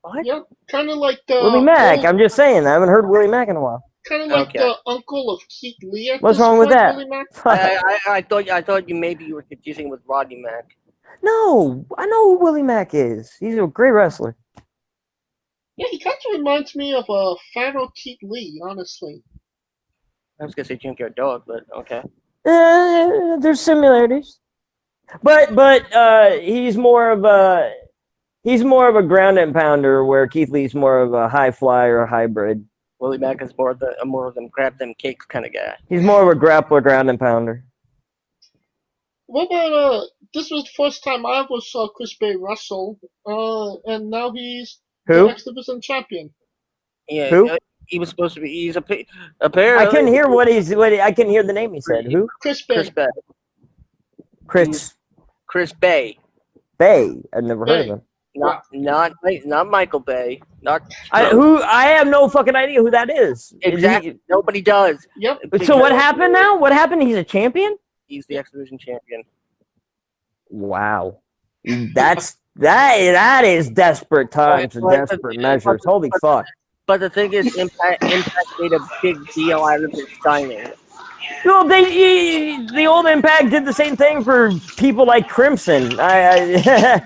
What? Yeah, kind of like the Willie Mack. I'm just saying, I haven't heard Willie Mack in a while. Kind of like the uncle of Keith Lee. What's wrong with that? Willie Mack. I thought you were confusing with Rodney Mack. No, I know who Willie Mack is. He's a great wrestler. Yeah, he kind of reminds me of Pharaoh Keith Lee, honestly. I was gonna say Junkyard Dog, but okay. There's similarities, but he's more of a ground and pounder, where Keith Lee's more of a high flyer hybrid. Willie Mack is more of them grab them cakes kind of guy. He's more of a grappler, ground and pounder. What about this was the first time I ever saw Chris Bay wrestle, and now he's Who? the X Division champion. Yeah, Who? he was supposed to be. He's apparently. I couldn't hear I couldn't hear the name he said. Who? Chris Bay. Chris Bay. Chris Bay. Bay. I've never heard of him. Not Michael Bay. Not I have no fucking idea who that is. exactly. Nobody does. Yep. So what happened now? What happened? He's a champion? He's the X Division champion. Wow. That is desperate times and desperate measures. Holy fuck. But the thing is, Impact made a big deal out of his signing. Well, the old Impact did the same thing for people like Crimson. I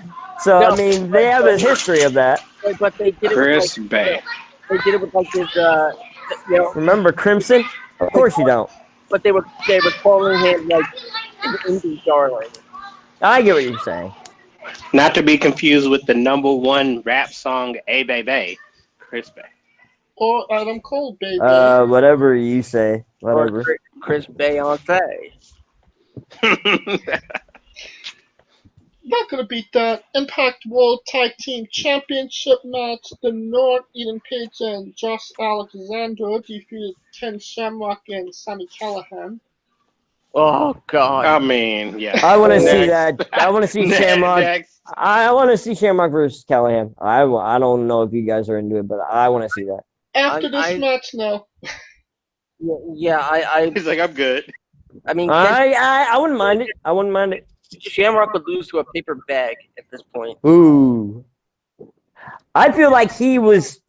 mean, they have a history of that. But they did it Chris Bay. They did it with like this, Remember Crimson? Of course you don't. But they were calling him like an indie darling. I get what you're saying. Not to be confused with the #1 rap song "A Baby," Chris Bay. Or Adam Cole, baby. Whatever you say. Whatever. Or Chris Beyonce. Not gonna beat that. Impact World Tag Team Championship match. The North, Eden Page and Josh Alexander defeated Ken Shamrock and Sami Callihan. Oh God! I mean, yeah. I want to see that. I want to see Shamrock. Next. I want to see Shamrock versus Callahan. I don't know if you guys are into it, but I want to see that. After this match, no. Yeah. He's like, I'm good. I mean, I wouldn't mind it. I wouldn't mind it. Shamrock would lose to a paper bag at this point. Ooh. I feel like he was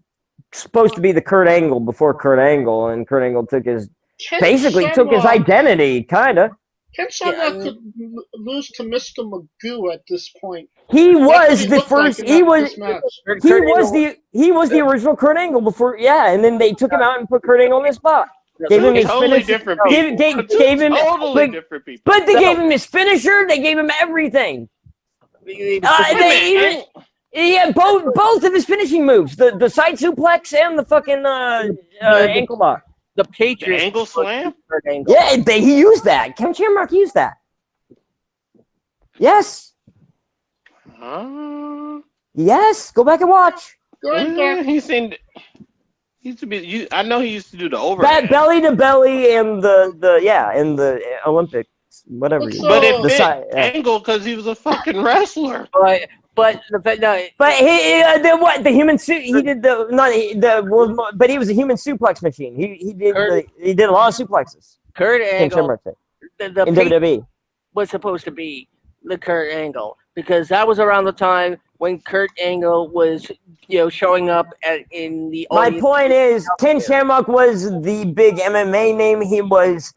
supposed to be the Kurt Angle before Kurt Angle, and Kurt Angle took his identity, kind of. Ken Shamrock could lose to Mr. Magoo at this point. He was the first. He was the original Kurt Angle before. Yeah, and then they took him out and put Kurt Angle in his spot. Gave him his totally finisher. different people. Gave him totally different people. But they gave him his finisher. They gave him everything. Both of his finishing moves, the side suplex and the fucking ankle lock. The Patriots. The angle slam? Yeah, he used that. Ken Shamrock used that. Yes. Yes. Go back and watch. He seemed. He used to be. I know he used to do the overhead. That belly to belly and the Olympics, whatever. But it fit Angle because he was a fucking wrestler. But the human suit he did but he was a human suplex machine. He did a lot of suplexes. Kurt Angle in WWE was supposed to be the Kurt Angle because that was around the time when Kurt Angle was showing up in the audience. My point is Ken Shamrock was the big MMA name. He was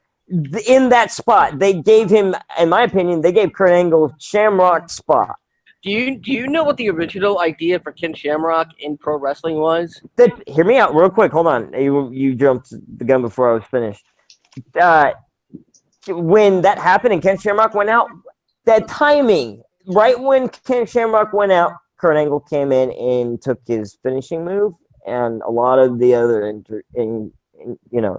in that spot. They gave him, in my opinion, Kurt Angle Shamrock spot. Do you know what the original idea for Ken Shamrock in pro wrestling was? Hear me out real quick. Hold on. You jumped the gun before I was finished. When that happened and Ken Shamrock went out, that timing, right when Ken Shamrock went out, Kurt Angle came in and took his finishing move, and a lot of the other you know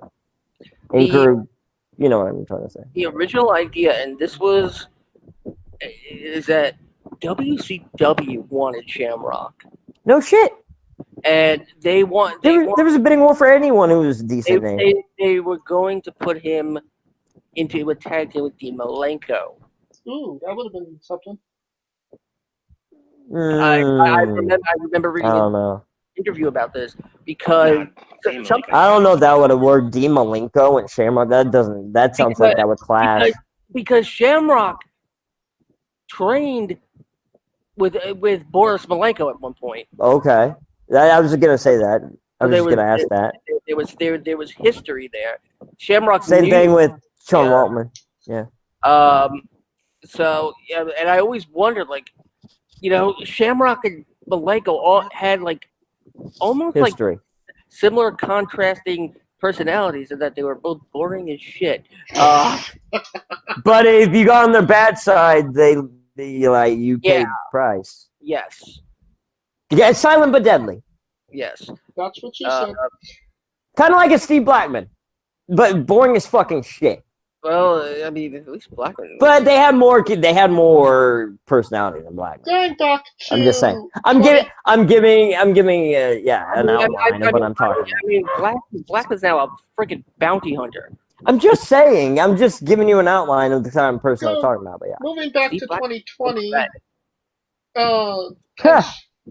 what I'm trying to say. The original idea, and this is that WCW wanted Shamrock. No shit. And there was a bidding war for anyone who was a decent name. They were going to put him into a tag team with Dean Malenko. Ooh, that would have been something. I remember reading an interview about this because I don't know if that would have worked. Dean Malenko and Shamrock. That sounds like that would clash. Because Shamrock trained with Boris Malenko at one point. Okay, I was gonna say that. I was just gonna ask that. There was history there. Shamrock. Same thing with Sean Waltman. Yeah. So yeah, and I always wondered, Shamrock and Malenko all had almost History. like similar contrasting personalities, and that they were both boring as shit. But if you got on their bad side, they like you Yeah. paid price. Yes. Yeah, it's silent but deadly. Yes. That's what you said. Kind of like a Steve Blackman, but boring as fucking shit. Well, I mean, at least Blackman. But they had more personality than Blackman. Going back to I'm just saying. I'm giving an outline of what I'm talking about. I mean, Black is now a freaking bounty hunter. I'm just saying. I'm just giving you an outline of the kind of person I'm talking about. But yeah. Moving back Steve to Black- 2020, Huh.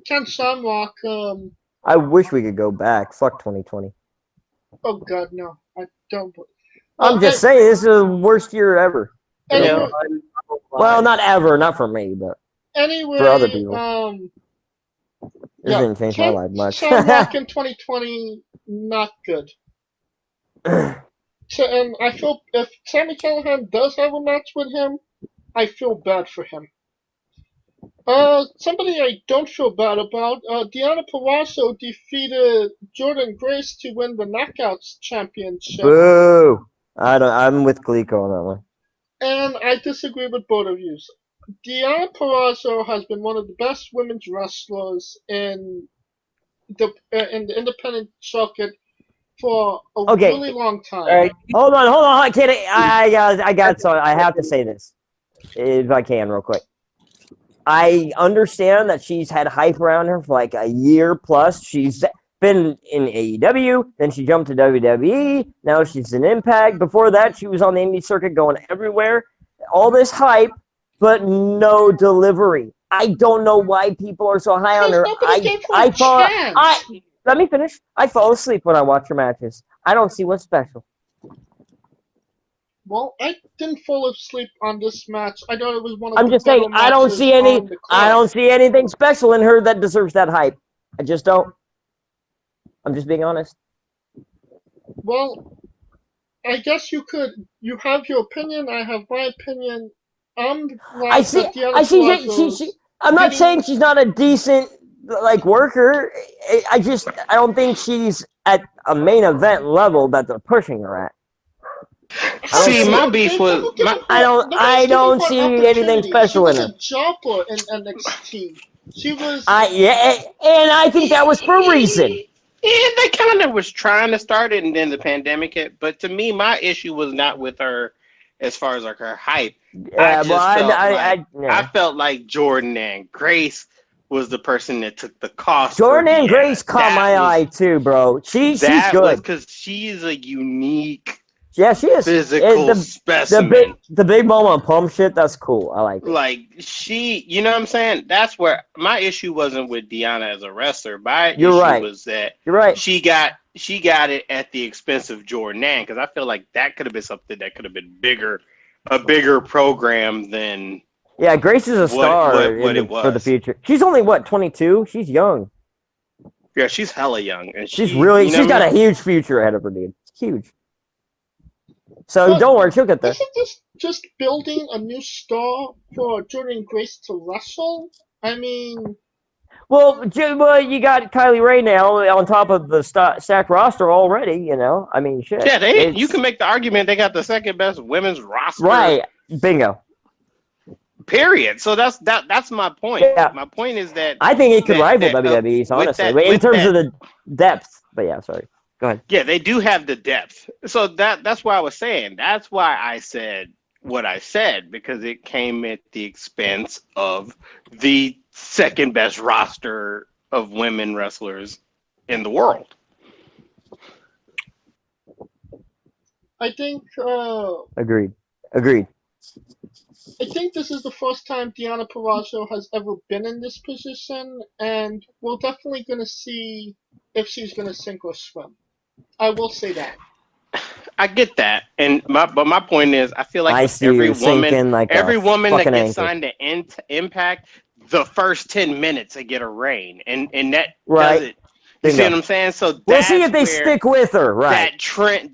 Ken Shamrock, I wish we could go back. Fuck 2020. oh god, no, I don't. I'm just saying, this is the worst year ever. Anyway, Well, not ever, not for me, but anyway, for other people. This yeah, didn't change my life much. Shamrock in 2020, not good. So, and I feel if Sami Callihan does have a match with him, I feel bad for him. Somebody I don't feel bad about, Deonna Purrazzo defeated Jordan Grace to win the Knockouts Championship. Boo! I'm with Glico on that one. And I disagree with both of you. Deonna Purrazzo has been one of the best women's wrestlers in the independent circuit for a really long time. All right. Hold on, I can't. I got. So I have to say this, if I can, real quick. I understand that she's had hype around her for like a year plus. She's been in AEW, then she jumped to WWE. Now she's in Impact. Before that, she was on the indie circuit, going everywhere. All this hype, but no delivery. I don't know why people are so high on her. Let me finish. I fall asleep when I watch her matches. I don't see what's special. Well, I didn't fall asleep on this match. I thought it was one of I'm the just saying, better I don't see matches any. on the I card. don't see anything special in her that deserves that hype. I just don't. I'm just being honest. Well, I guess you could. You have your opinion. I have my opinion. I'm I see. I'm not saying she's not a decent worker. I don't think she's at a main event level that they're pushing her at. See, my beef was I don't see anything special in her. She was a jobber in NXT. She was. And I think that was for a reason. Yeah, they kind of was trying to start it, and then the pandemic hit. But to me, my issue was not with her as far as her hype. I felt like Jordan and Grace was the person that took the cost. Jordan and Grace caught my eye too, bro. She's good because she's a unique. Yeah, she is. Physical specimen. The big moment pump shit, that's cool. I like it. Like, you know what I'm saying? That's where my issue wasn't with Deonna as a wrestler. My issue was that she got it at the expense of Jordan, because I feel like that could have been something that could have been a bigger program than. Yeah, Grace is a star for the future. She's only 22? She's young. Yeah, she's hella young, and she's got a huge future ahead of her, dude. It's huge. So don't worry, she'll get there. Isn't this just building a new star for Jordan Grace to wrestle? I mean... Well, you got Kylie Ray now on top of the stacked roster already, you know? I mean, shit. Yeah, you can make the argument they got the second best women's roster. Right, bingo. Period. So that's my point. Yeah. My point is that... I think it could rival WWE's, honestly, in terms of the depth. But yeah, sorry. Go ahead. Yeah, they do have the depth. So that's why I was saying. That's why I said what I said, because it came at the expense of the second best roster of women wrestlers in the world. I think... Agreed. I think this is the first time Deonna Purrazzo has ever been in this position, and we're definitely going to see if she's going to sink or swim. I will say that. I get that, but my point is, I feel like every woman that gets signed to Impact, the first 10 minutes they get a reign, and that does it. You see what I'm saying? So we'll see if they stick with her. Right.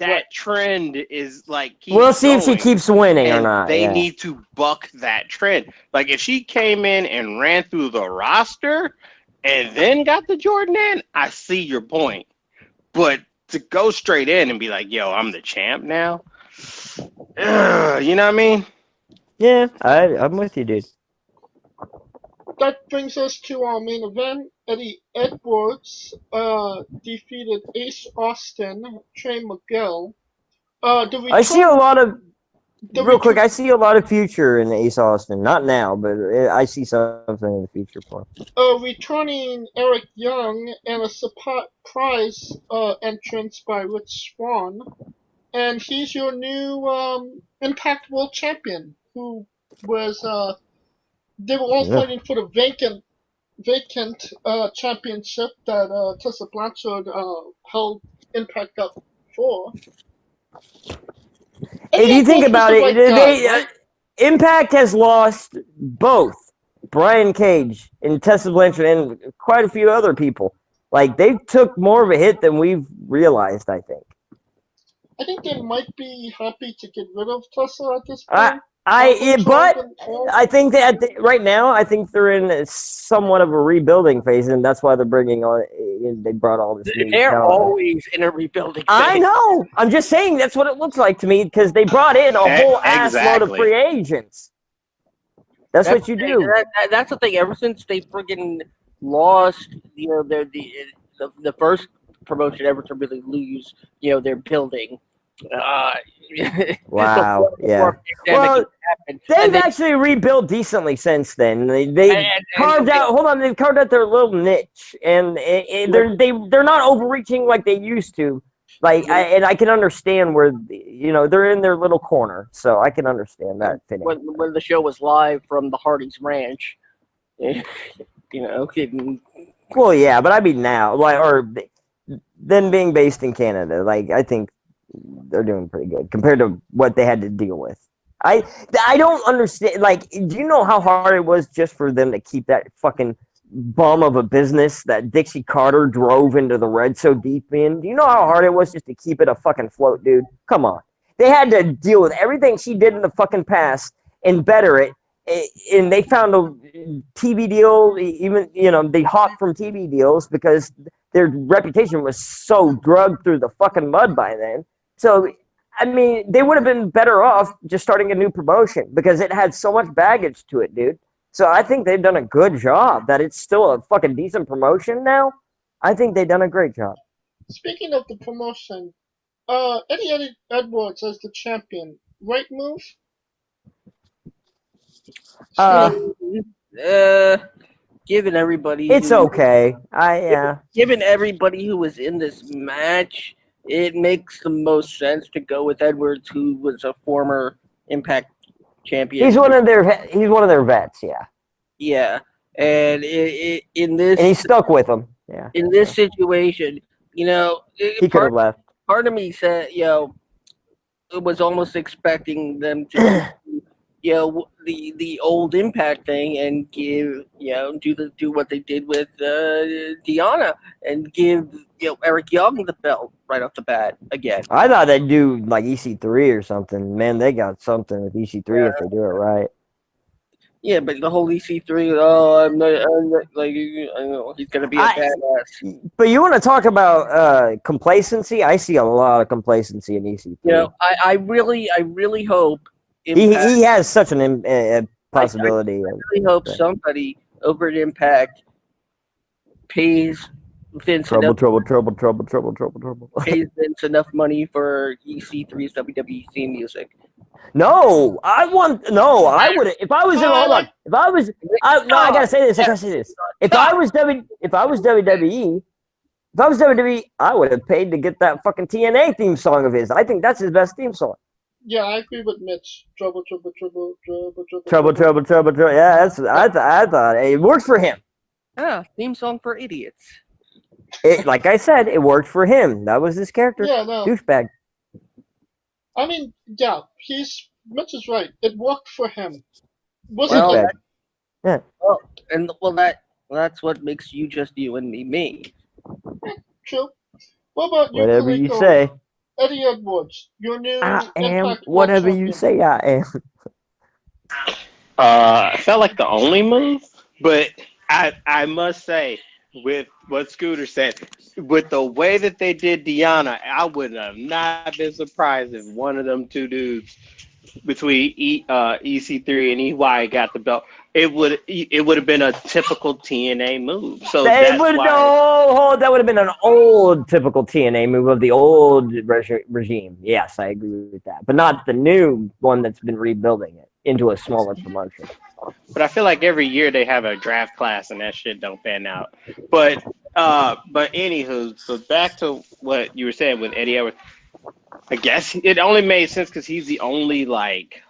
That trend is like. We'll see if she keeps winning or not. They need to buck that trend. Like if she came in and ran through the roster, and then got the Jordan in, I see your point. But to go straight in and be like, yo, I'm the champ now, you know what I mean? Yeah, I'm with you, dude. That brings us to our main event. Eddie Edwards defeated Ace Austin, Trey Miguel. I see a lot of the real quick. return, I see a lot of future in Ace Austin. Not now, but I see something in the future for him. returning Eric Young and a surprise entrance by Rich Swann. And he's your new Impact World Champion, who was they were all fighting for the vacant championship that Tessa Blanchard held Impact up for. If you think about it, right? Impact has lost both Brian Cage and Tessa Blanchard and quite a few other people. Like, they took more of a hit than we've realized, I think. I think they might be happy to get rid of Tessa at this point. point. But I think that right now, I think they're in somewhat of a rebuilding phase, and that's why they're bringing on. They brought all this. They're always in a rebuilding phase. I know. I'm just saying that's what it looks like to me because they brought in a whole ass load of free agents. That's what you do. That's the thing. Ever since they friggin' lost, they're the first promotion ever to really lose, their building. Wow. Yeah. Well, they've actually rebuilt decently since then. They carved out. Hold on, they've carved out their little niche, and they're not overreaching like they used to. Like, I can understand where they're in their little corner, so I can understand that fitting. When the show was live from the Hardy's Ranch, Well, yeah, but I mean now, or them being based in Canada, like I think they're doing pretty good compared to what they had to deal with. I don't understand. Like, do you know how hard it was just for them to keep that fucking bum of a business that Dixie Carter drove into the red so deep in? Do you know how hard it was just to keep it a fucking float, dude? Come on. They had to deal with everything she did in the fucking past and better it. And they found a TV deal, even, they hopped from TV deals because their reputation was so drugged through the fucking mud by then. So, I mean, they would have been better off just starting a new promotion because it had so much baggage to it, dude. So I think they've done a good job. That it's still a fucking decent promotion now. I think they've done a great job. Speaking of the promotion, Eddie Edwards as the champion, right move? Given everybody, it's okay. Given everybody who was in this match, it makes the most sense to go with Edwards, who was a former Impact champion. He's one of their vets, yeah. Yeah, and in this, and he stuck with them. Yeah. In this situation, he could have left. Part of me said, it was almost expecting them to, the old Impact thing and give, do what they did with Deanna and give Eric Young the belt right off the bat again. I thought they'd do like EC3 or something. Man, they got something with EC3 if they do it right. Yeah, but the whole EC3, I'm not like, I know he's gonna be a badass. But you want to talk about complacency? I see a lot of complacency in EC3. I really hope Impact, he has such an possibility. I really hope somebody over at Impact pays Vince trouble. Pays Vince enough money for EC3's WWE theme music. No, I would. If I was I gotta say this. If I was WWE, I would have paid to get that fucking TNA theme song of his. I think that's his best theme song. Yeah, I agree with Mitch. Trouble. Yeah, I thought it worked for him. Yeah, theme song for idiots. Like I said, it worked for him. That was his character. Yeah, no. Douchebag. I mean, yeah, Mitch is right. It worked for him. Yeah. That's what makes you just you and me. True. What about you? Whatever you say. Eddie Edwards, your new I am whatever you say I am. I felt like the only move, but I must say with what Scooter said, with the way that they did Deanna, I would have not been surprised if one of them two dudes between EC3 and EY got the belt. It would have been a typical TNA move. So That that's would why. that would have been an old typical TNA move of the old regime. Yes, I agree with that, but not the new one that's been rebuilding it into a smaller promotion. But I feel like every year they have a draft class and that shit don't pan out. But anywho, so back to what you were saying with Eddie Edwards. I guess it only made sense because he's the only like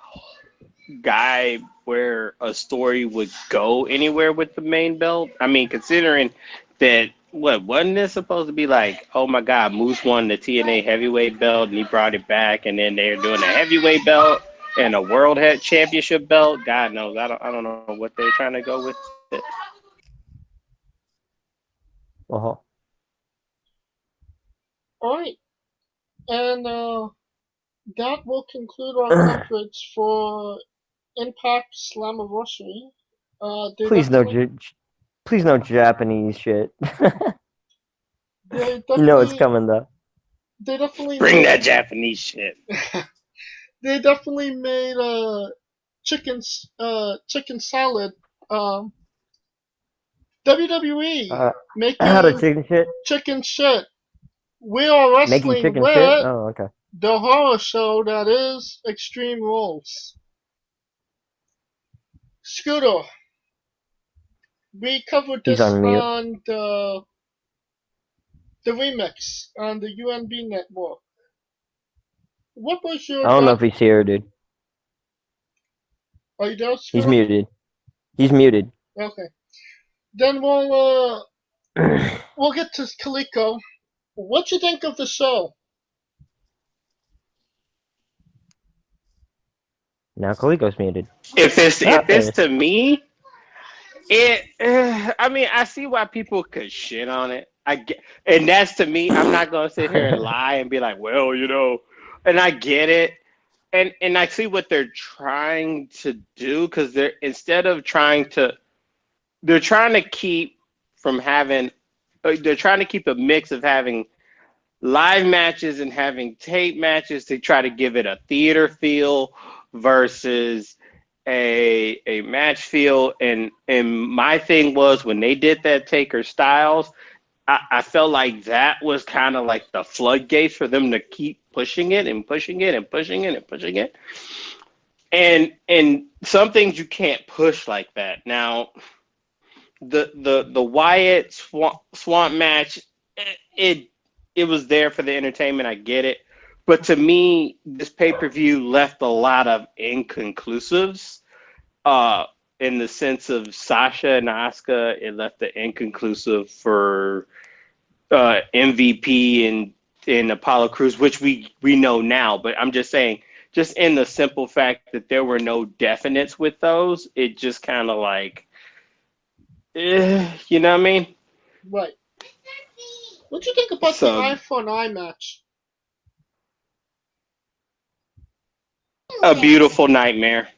guy where a story would go anywhere with the main belt. I mean, considering that what wasn't this supposed to be like? Oh my God, Moose won the TNA heavyweight belt and he brought it back, and then they're doing a heavyweight belt and a world head championship belt. God knows, I don't know what they're trying to go with it. Uh-huh. All right, and that will conclude our coverage for Impact Slammiversary. Please no Japanese shit. They You know it's definitely, coming though. they definitely Bring made, that Japanese shit. they definitely made chicken salad. WWE How to making chicken shit? chicken shit. We are Making wrestling chicken with shit? Oh, okay. the horror show that is Extreme Rules. Scooter, we covered He's this on mute. on the remix on the UNB network. What was your? I don't know if he's here, dude. Are you there, He's Scooter? muted. He's muted. Okay. Then we'll get to Kaliko. What you think of the show? Now Kaliko's muted. If it's to me, I mean, I see why people could shit on it. And that's to me. I'm not gonna sit here and lie and be like, well, and I get it, and I see what they're trying to do because they're trying to keep from having, they're trying to keep a mix of having live matches and having tape matches to try to give it a theater feel versus a match feel. And my thing was when they did that Taker Styles, I felt like that was kind of like the floodgates for them to keep pushing it and pushing it and pushing it and pushing it. And some things you can't push like that. Now, the Wyatt Swamp match, it was there for the entertainment. I get it. But to me, this pay-per-view left a lot of inconclusives. In the sense of Sasha and Asuka, it left the inconclusive for MVP and Apollo Crews, which we know now. But I'm just saying, just in the simple fact that there were no definites with those, it just kind of like, you know what I mean? Right. What do you think about the eye for an eye match? A beautiful nightmare.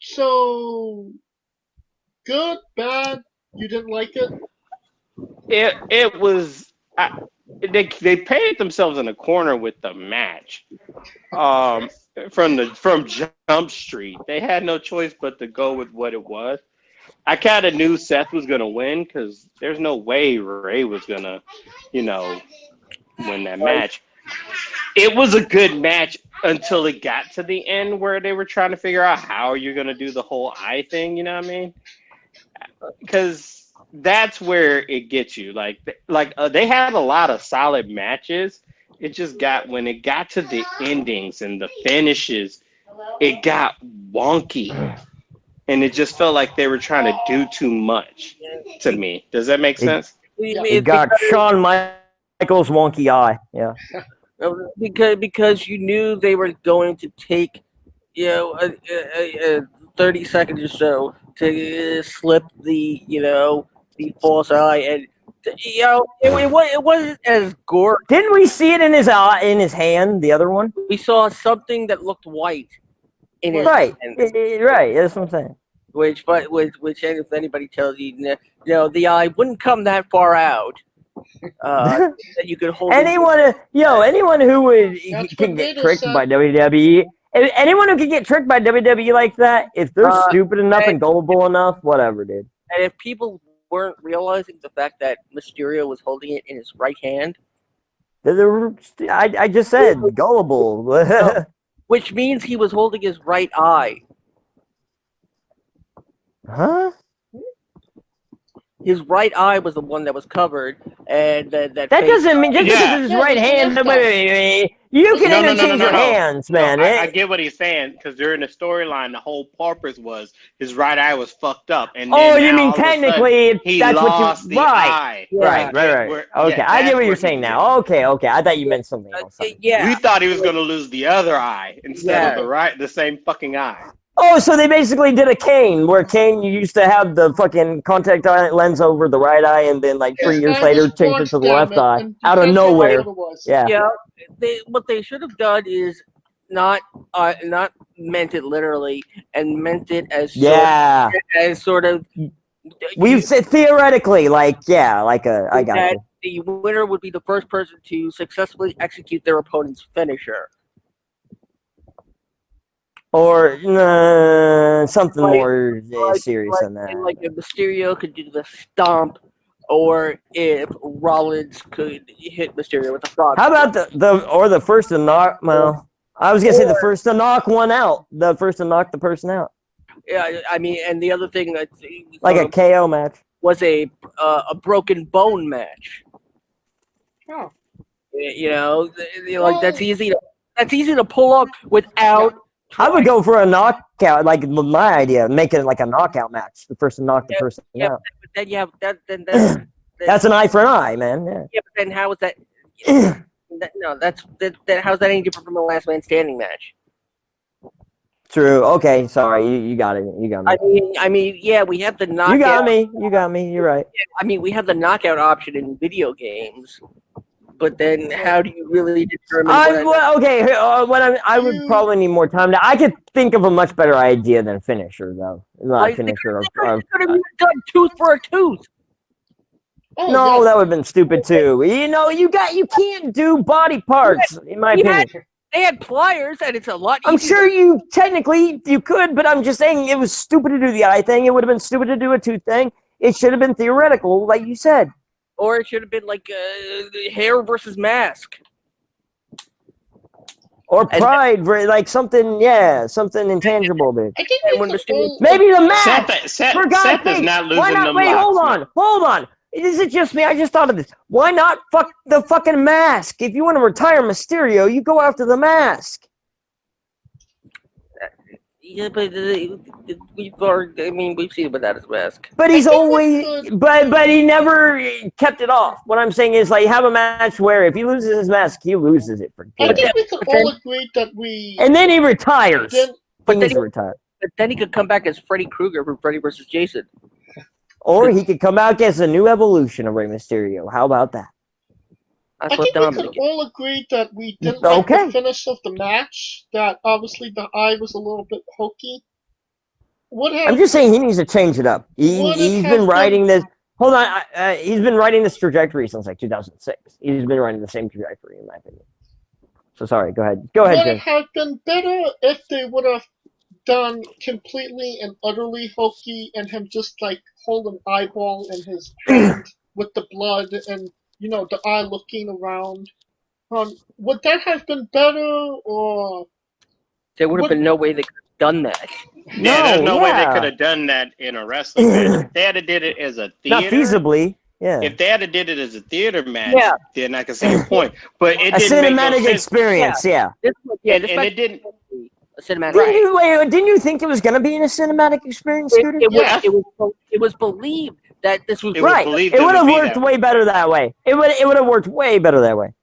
So, good, bad, you didn't like it? It was, they painted themselves in a corner with the match. From Jump Street, they had no choice but to go with what it was. I kind of knew Seth was gonna win because there's no way Ray was gonna, win that match. It was a good match until it got to the end where they were trying to figure out how you're gonna do the whole eye thing. You know what I mean? Because that's where it gets you. Like they had a lot of solid matches. It just when it got to the endings and the finishes, it got wonky. And it just felt like they were trying to do too much to me. Does that make sense? It got Shawn Michaels' wonky eye. Yeah. Because you knew they were going to take, a 30 seconds or so to slip the false eye, and it wasn't as gore. Didn't we see it in his eye, in his hand? The other one. We saw something that looked white in his Right. hand. Right. That's what I'm saying. Which if anybody tells you, the eye wouldn't come that far out. That you could hold. Anyone who would That's can what get Vader tricked said. by WWE. Anyone who can get tricked by WWE like that, if they're stupid enough and gullible enough, whatever, dude. And if people weren't realizing the fact that Mysterio was holding it in his right hand, I just said gullible. which means he was holding his right eye. Huh? His right eye was the one that was covered, and that doesn't mean just because it's his right hand. You can interchange your hands, man. I get what he's saying because during the storyline, the whole purpose was his right eye was fucked up, and then you mean technically he that's lost what the eye. Right. Okay, I get what you're saying now. Okay, I thought you meant something else. Yeah, we thought he was going to lose the other eye instead of the same fucking eye. Oh, so they basically did a Kane, where Kane used to have the fucking contact lens over the right eye, and then like 3 years later changed it to the left eye out of nowhere. Yeah. What they should have done is not meant it literally, and meant it as sort of. We've said theoretically, I got you. The winner would be the first person to successfully execute their opponent's finisher. Or something more serious than that. Like if Mysterio could do the stomp, or if Rollins could hit Mysterio with a frog. How about the first to knock? Well, I was gonna say the first to knock one out. The first to knock the person out. Yeah, I mean, and the other thing that like a KO match was a broken bone match. Oh. That's easy to pull off without. I would go for a knockout, like my idea, make it like a knockout match. The person knock the person out. But then you have then that's an eye for an eye, man. Yeah. Yeah, but then how is that? How's that any different from a last man standing match? True. Okay. Sorry. You got it. You got me. I mean, yeah, we have the knockout. You got me. You're right. I mean, we have the knockout option in video games. But then, how do you really determine? I would probably need more time. I could think of a much better idea than finisher, though. Not finisher. They could have done tooth for a tooth. No, that would have been stupid too. You can't do body parts, in my opinion. They had pliers, and it's a lot easier. I'm sure you could, but I'm just saying it was stupid to do the eye thing. It would have been stupid to do a tooth thing. It should have been theoretical, like you said. Or it should have been like hair versus mask. Or pride, like something intangible, dude. I think maybe the mask. Seth is not losing them. Wait, hold on. Is it just me? I just thought of this. Why not fuck the fucking mask? If you want to retire Mysterio, you go after the mask. Yeah, but we've seen without his mask. But he's always, but he never kept it off. What I'm saying is, like, have a match where if he loses his mask, he loses it for good. I think we could all agree that and then he retires. But then he could come back as Freddy Krueger from Freddy vs. Jason. Or he could come back as a new evolution of Rey Mysterio. How about that? I think we could all agree that we didn't like the finish of the match, that obviously the eye was a little bit hokey. I'm just saying he needs to change it up. He's been riding this... Hold on. He's been riding this trajectory since like 2006. He's been riding the same trajectory, in my opinion. So sorry, go ahead. Go ahead, Jim. Would it have been better if they would have done completely and utterly hokey and him just like hold an eyeball in his hand with the blood and the eye looking around? Would that have been better, or there would have been no way they could have done that? There's no way they could have done that in a wrestling match. If they had did it as a theater, not feasibly. Yeah. If they had did it as a theater match, then I can see your point. But it didn't cinematic make no experience. Sense. Yeah. And it didn't. A cinematic. Didn't you think it was going to be in a cinematic experience, Scooter? It was believed that this was right. It would have worked way better that way. It would have worked way better that way.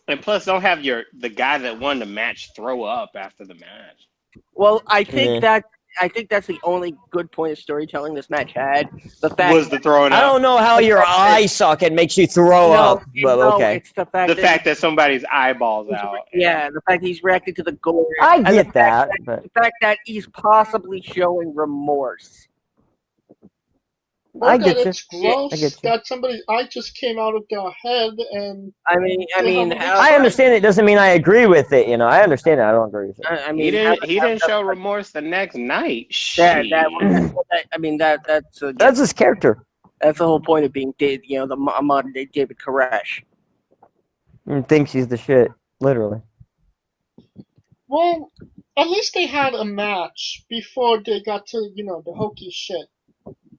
And plus, don't have the guy that won the match throw up after the match. Well, I think that I think that's the only good point of storytelling this match had. The fact Was the throwing I up. don't know how your eye socket makes you throw up. But okay. it's the fact The fact that somebody's eyeballs out. Yeah, the fact he's reacting to the gore. I and get that, but The fact that he's possibly showing remorse. Or I that get you. it's gross I get you. that somebody's eye just came out of their head and I mean, I understand it doesn't mean I agree with it. I understand it. I don't agree with it. I He mean, didn't show remorse the next night. That's That's his character. That's the whole point of being the modern day David Koresh. He thinks he's the shit, literally. Well, at least they had a match before they got to, the hokey shit.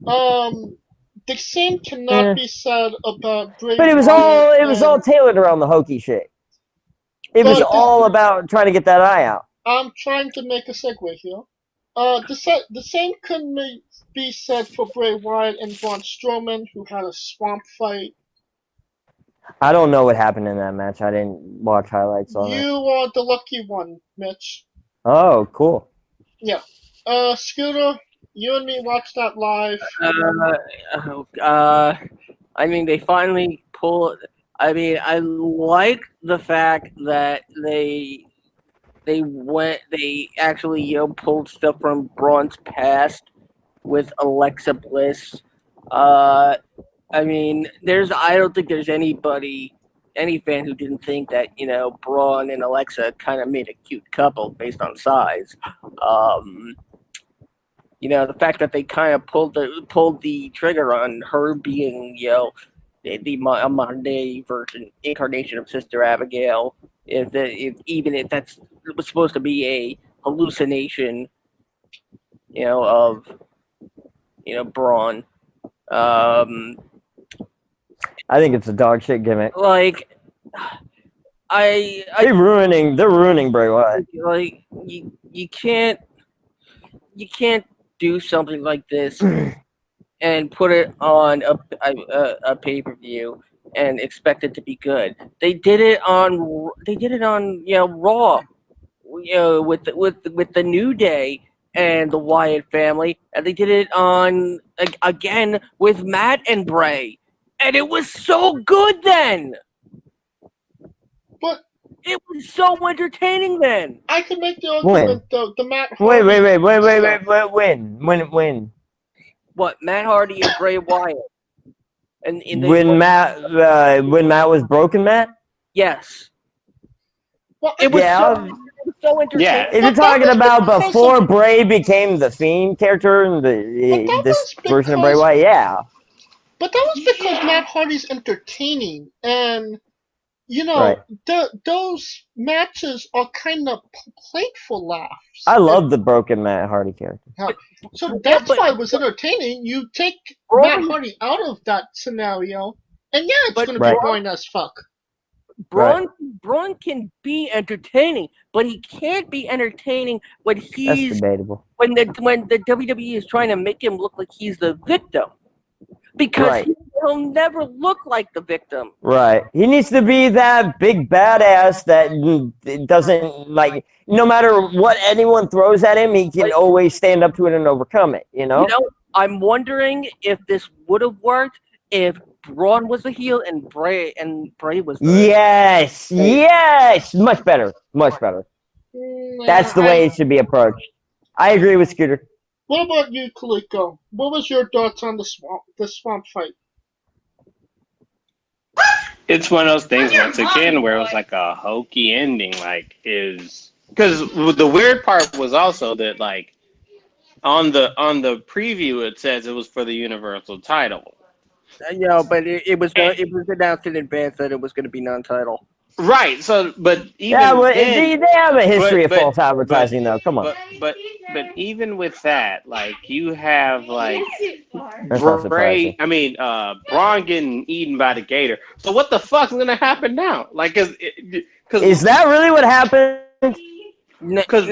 The same cannot be said about Bray But it was all tailored around the hokey shit. It was all about trying to get that eye out. I'm trying to make a segue here. The same couldn't be said for Bray Wyatt and Braun Strowman, who had a swamp fight. I don't know what happened in that match. I didn't watch highlights on it. You are the lucky one, Mitch. Oh, cool. Yeah. Scooter, you and me watched that live. I mean, they finally pulled. I mean, I like the fact that they actually pulled stuff from Braun's past with Alexa Bliss. I mean, I don't think there's any fan who didn't think that Braun and Alexa kind of made a cute couple based on size. The fact that they kind of pulled the trigger on her being the modern day incarnation of Sister Abigail, even if that's was supposed to be a hallucination, of Braun. I think it's a dog shit gimmick. Like, they're ruining Bray Wyatt. Like, you can't do something like this and put it on a pay-per-view and expect it to be good. They did it on Raw, with the New Day and the Wyatt family, and they did it on again with Matt and Bray, and it was so good then. But it was so entertaining then. I could make the argument though. The Matt Hardy. Wait. When? What, Matt Hardy and Bray Wyatt? And when Matt was broken, Matt? Yes. Well, it was so entertaining. Yeah. If you're talking about before Bray became the Fiend character in this version of Bray Wyatt, yeah. But that was because Matt Hardy's entertaining, and those matches are kind of played for laughs. I love the broken Matt Hardy character. So that's why it was entertaining. You take Matt Hardy out of that scenario, and it's going to be boring as fuck. Braun can be entertaining, but he can't be entertaining when he's That's debatable. When the WWE is trying to make him look like he's the victim, because he'll never look like the victim. Right. He needs to be that big badass that doesn't no matter what anyone throws at him, he can always stand up to it and overcome it. I'm wondering if this would have worked if Braun was the heel and Bray was the Yes, much better. That's the way it should be approached. I agree with Scooter. What about you, Kaliko? What was your thoughts on the swamp fight? It's one of those things once again where it was like a hokey ending, because the weird part was also that on the preview it says it was for the Universal title. But it was announced in advance that it was going to be non-title. Right. So, but even they have a history of false advertising, though. Come on. But even with that, you have Bray. Braun getting eaten by the gator. So what the fuck's gonna happen now? Is that really what happened? Because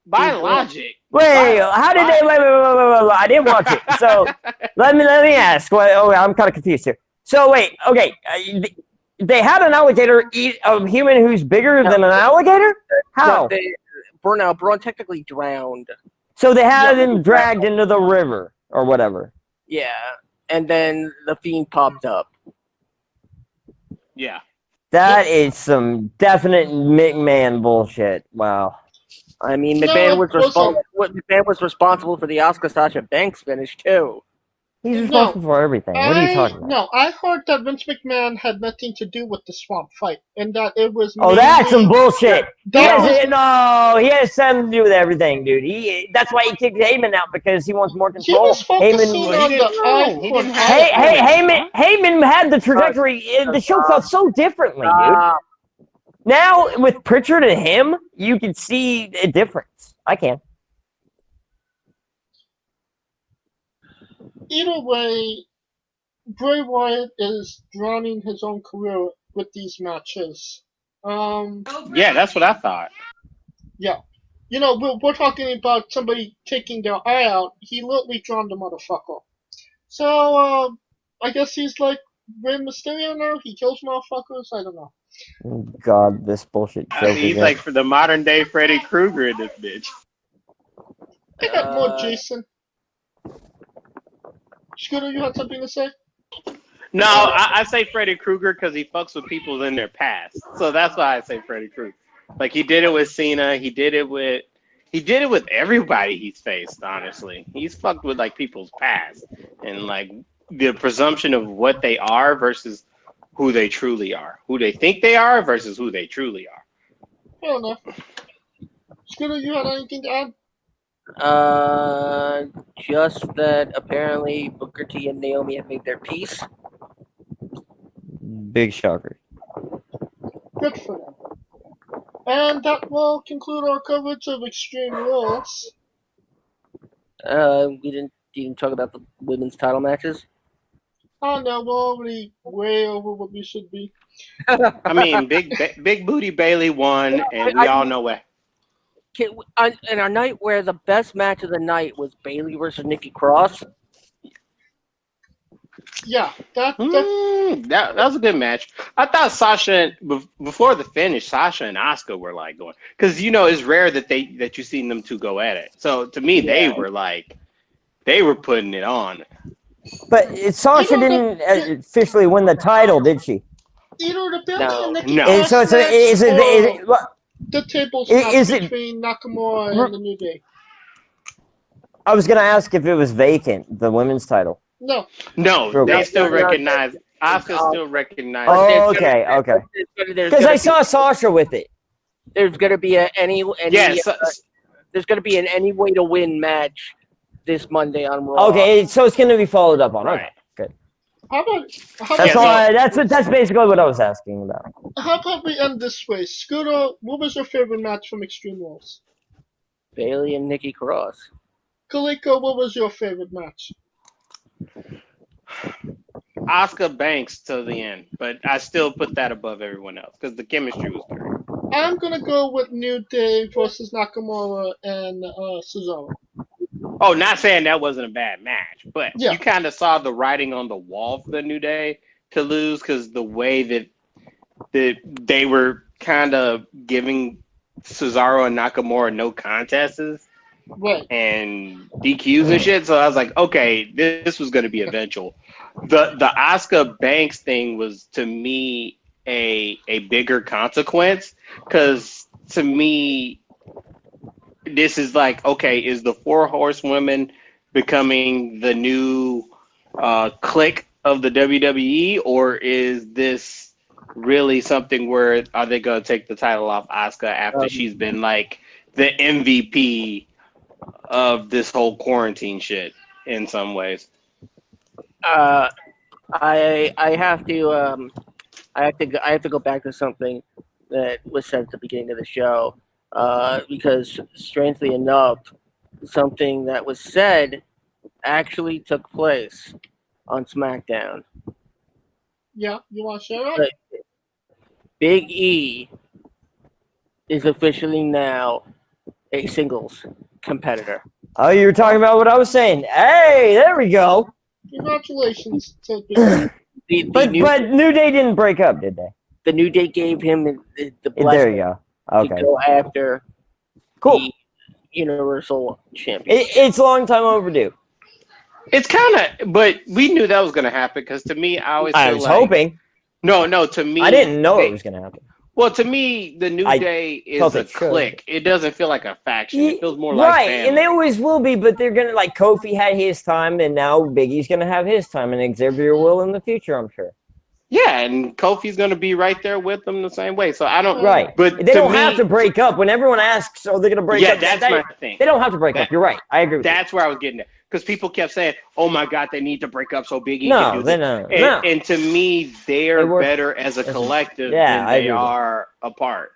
by logic. Wait, how did they? Wait! I didn't watch it. So let me ask. I'm kind of confused here. So wait, okay. They had an alligator eat a human who's bigger than an alligator? How? Braun technically drowned. So they had him dragged into the river or whatever. Yeah, and then the Fiend popped up. Yeah. That is some definite McMahon bullshit. Wow. I mean, No, McMahon it wasn't. McMahon was responsible for the Asuka Sasha Banks finish too. He's No, responsible for everything. What are you talking about? No, I heard that Vince McMahon had nothing to do with the swamp fight, and that it was. Oh, that's some bullshit. He That was has something to do with everything, dude. That's why he kicked Heyman out, because he wants more he control. was focusing Heyman, on the He didn't have Heyman had the trajectory. The show felt so differently, dude. Now with Pritchard and him, you can see a difference. I can. Either way, Bray Wyatt is drowning his own career with these matches. Yeah, that's what I thought. Yeah. You know, we're talking about somebody taking their eye out. He literally drowned the motherfucker. So, I guess he's like Rey Mysterio now. He kills motherfuckers. I don't know. God, this bullshit joke I mean, he's again. like for the modern day Freddy Krueger in this bitch. I got more, Jason. Scooter, you had something to say? No, I say Freddy Krueger because he fucks with people in their past. So that's why I say Freddy Krueger. Like he did it with Cena. He did it with everybody he's faced. Honestly, he's fucked with like people's past and like the presumption of what they are versus who they truly are, who they think they are versus who they truly are. Fair enough. Scooter, you had anything to add? Just that apparently Booker T and Naomi have made their peace. Big shocker. Good for them. And that will conclude our coverage of Extreme Rules. We didn't talk about the women's title matches. Oh no, we're already way over what we should be. I mean, big booty Bailey won, and we all know what. In our night where the best match of the night was Bailey versus Nikki Cross. Yeah, that was a good match. I thought Sasha before the finish, Sasha and Asuka were like going because it's rare that you see them two go at it. So to me, they were putting it on. But Sasha didn't officially win the title, did she? Either the Bailey and Nikki No. Cross So is it the tables between Nakamura and the New Day. I was gonna ask if it was vacant, the women's title. No, they still recognize. Asuka still recognizes. Oh, okay. Because I saw Sasha with it. There's gonna be there's gonna be an any way to win match this Monday on Raw. Okay, so it's gonna be followed up on. Right. Okay, good. How about That's basically what I was asking about. How about we end this way? Scooter, what was your favorite match from Extreme Rules? Bailey and Nikki Cross. Kaliko, what was your favorite match? Asuka Banks till the end, but I still put that above everyone else because the chemistry was great. I'm gonna go with New Day versus Nakamura and Cesaro. Oh, not saying that wasn't a bad match, but Yeah. you kind of saw the writing on the wall for the New Day to lose because the way that they were kind of giving Cesaro and Nakamura no contests Right. and DQs and shit. So I was like, okay, this was going to be eventual. The Asuka Banks thing was to me a bigger consequence because to me this is like, okay, is the Four Horsewomen becoming the new clique of the WWE, or is this really something where are they going to take the title off Asuka after she's been like the MVP of this whole quarantine shit in some ways? I have to go back to something that was said at the beginning of the show, because strangely enough, something that was said actually took place on SmackDown. Yeah, you want to share it? Big E is officially now a singles competitor. Oh, you were talking about what I was saying. Hey, there we go. Congratulations to But New Day didn't break up, did they? The New Day gave him the There blessing you go. Okay. to go after Cool. Universal Championship. It's a long time overdue. It's kind of, but we knew that was going to happen because to me, I always I feel was like hoping. no. To me, I didn't know it was going to happen. Well, to me, the New Day is a clique. It doesn't feel like a faction. It feels more like family. And they always will be, but they're going to, like, Kofi had his time, and now Big E's going to have his time, and Xavier will in the future, I'm sure. Yeah, and Kofi's going to be right there with them the same way. So I don't... Right. But they don't have to break up. When everyone asks, are they going to break up? Yeah, that's my thing. They don't have to break up. You're right. I agree with That's where I was getting at. Because people kept saying, oh, my God, they need to break up so Big E can do this. No. And to me, they're better as a collective than they are apart.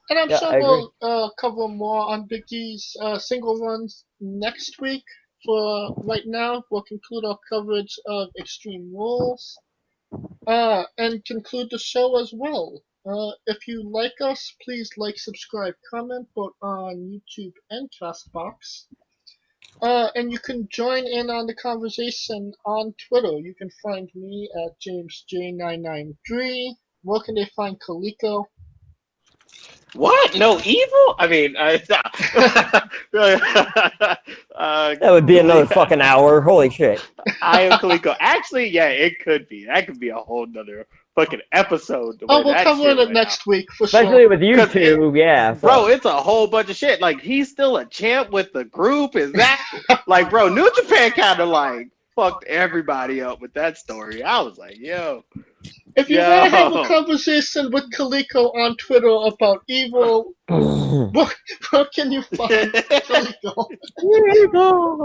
And I'm sure we'll cover more on Big E's single runs next week. For right now, we'll conclude our coverage of Extreme Rules and conclude the show as well. If you like us, please like, subscribe, comment both on YouTube and Castbox. And you can join in on the conversation on Twitter. You can find me at JamesJ993. Where can they find Kaliko? What? No evil? I mean, that would be another fucking hour. Holy shit. I am Kaliko. Actually, yeah, it could be. That could be a whole nother fucking episode. We'll cover it next week for Especially with you two, yeah. Bro, it's a whole bunch of shit. Like, he's still a champ with the group. Is that... like, bro, New Japan kind of, like, fucked everybody up with that story. I was like, yo... If you want to have a conversation with Kaliko on Twitter about evil, where can you find Kaliko?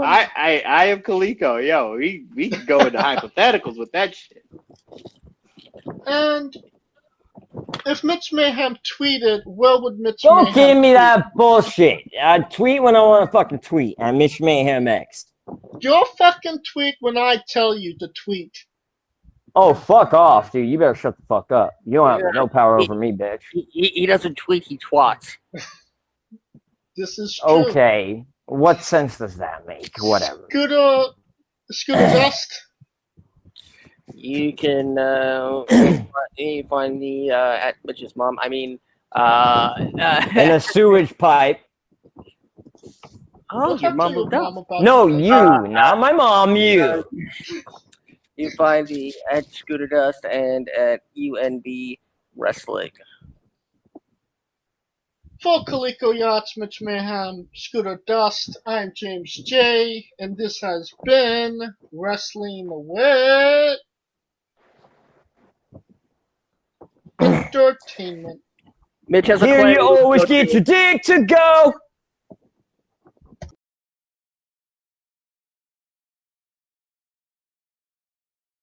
I am Kaliko. Yo, we can go into hypotheticals with that shit. And if Mitch Mayhem tweeted, where would Mitch Don't Mayhem give me that bullshit. I tweet when I want to fucking tweet. I'm Mitch Mayhem X. You'll fucking tweet when I tell you to tweet. Oh, fuck off, dude. You better shut the fuck up. You don't have no power over me, bitch. He doesn't tweet, he twats. This is true. Okay. What sense does that make? Whatever. Scooter Dust. You can find the at Mitch's mom. I mean, in a sewage pipe. Oh, your mom moved up. No, you, not my mom. You. You find the at Scooter Dust and at UNB Wrestling. For Kaliko Yachts, Mitch Mayhem, Scooter Dust, I'm James J, and this has been Wrestling with Entertainment. Mitch has a Here you always get your dick to go.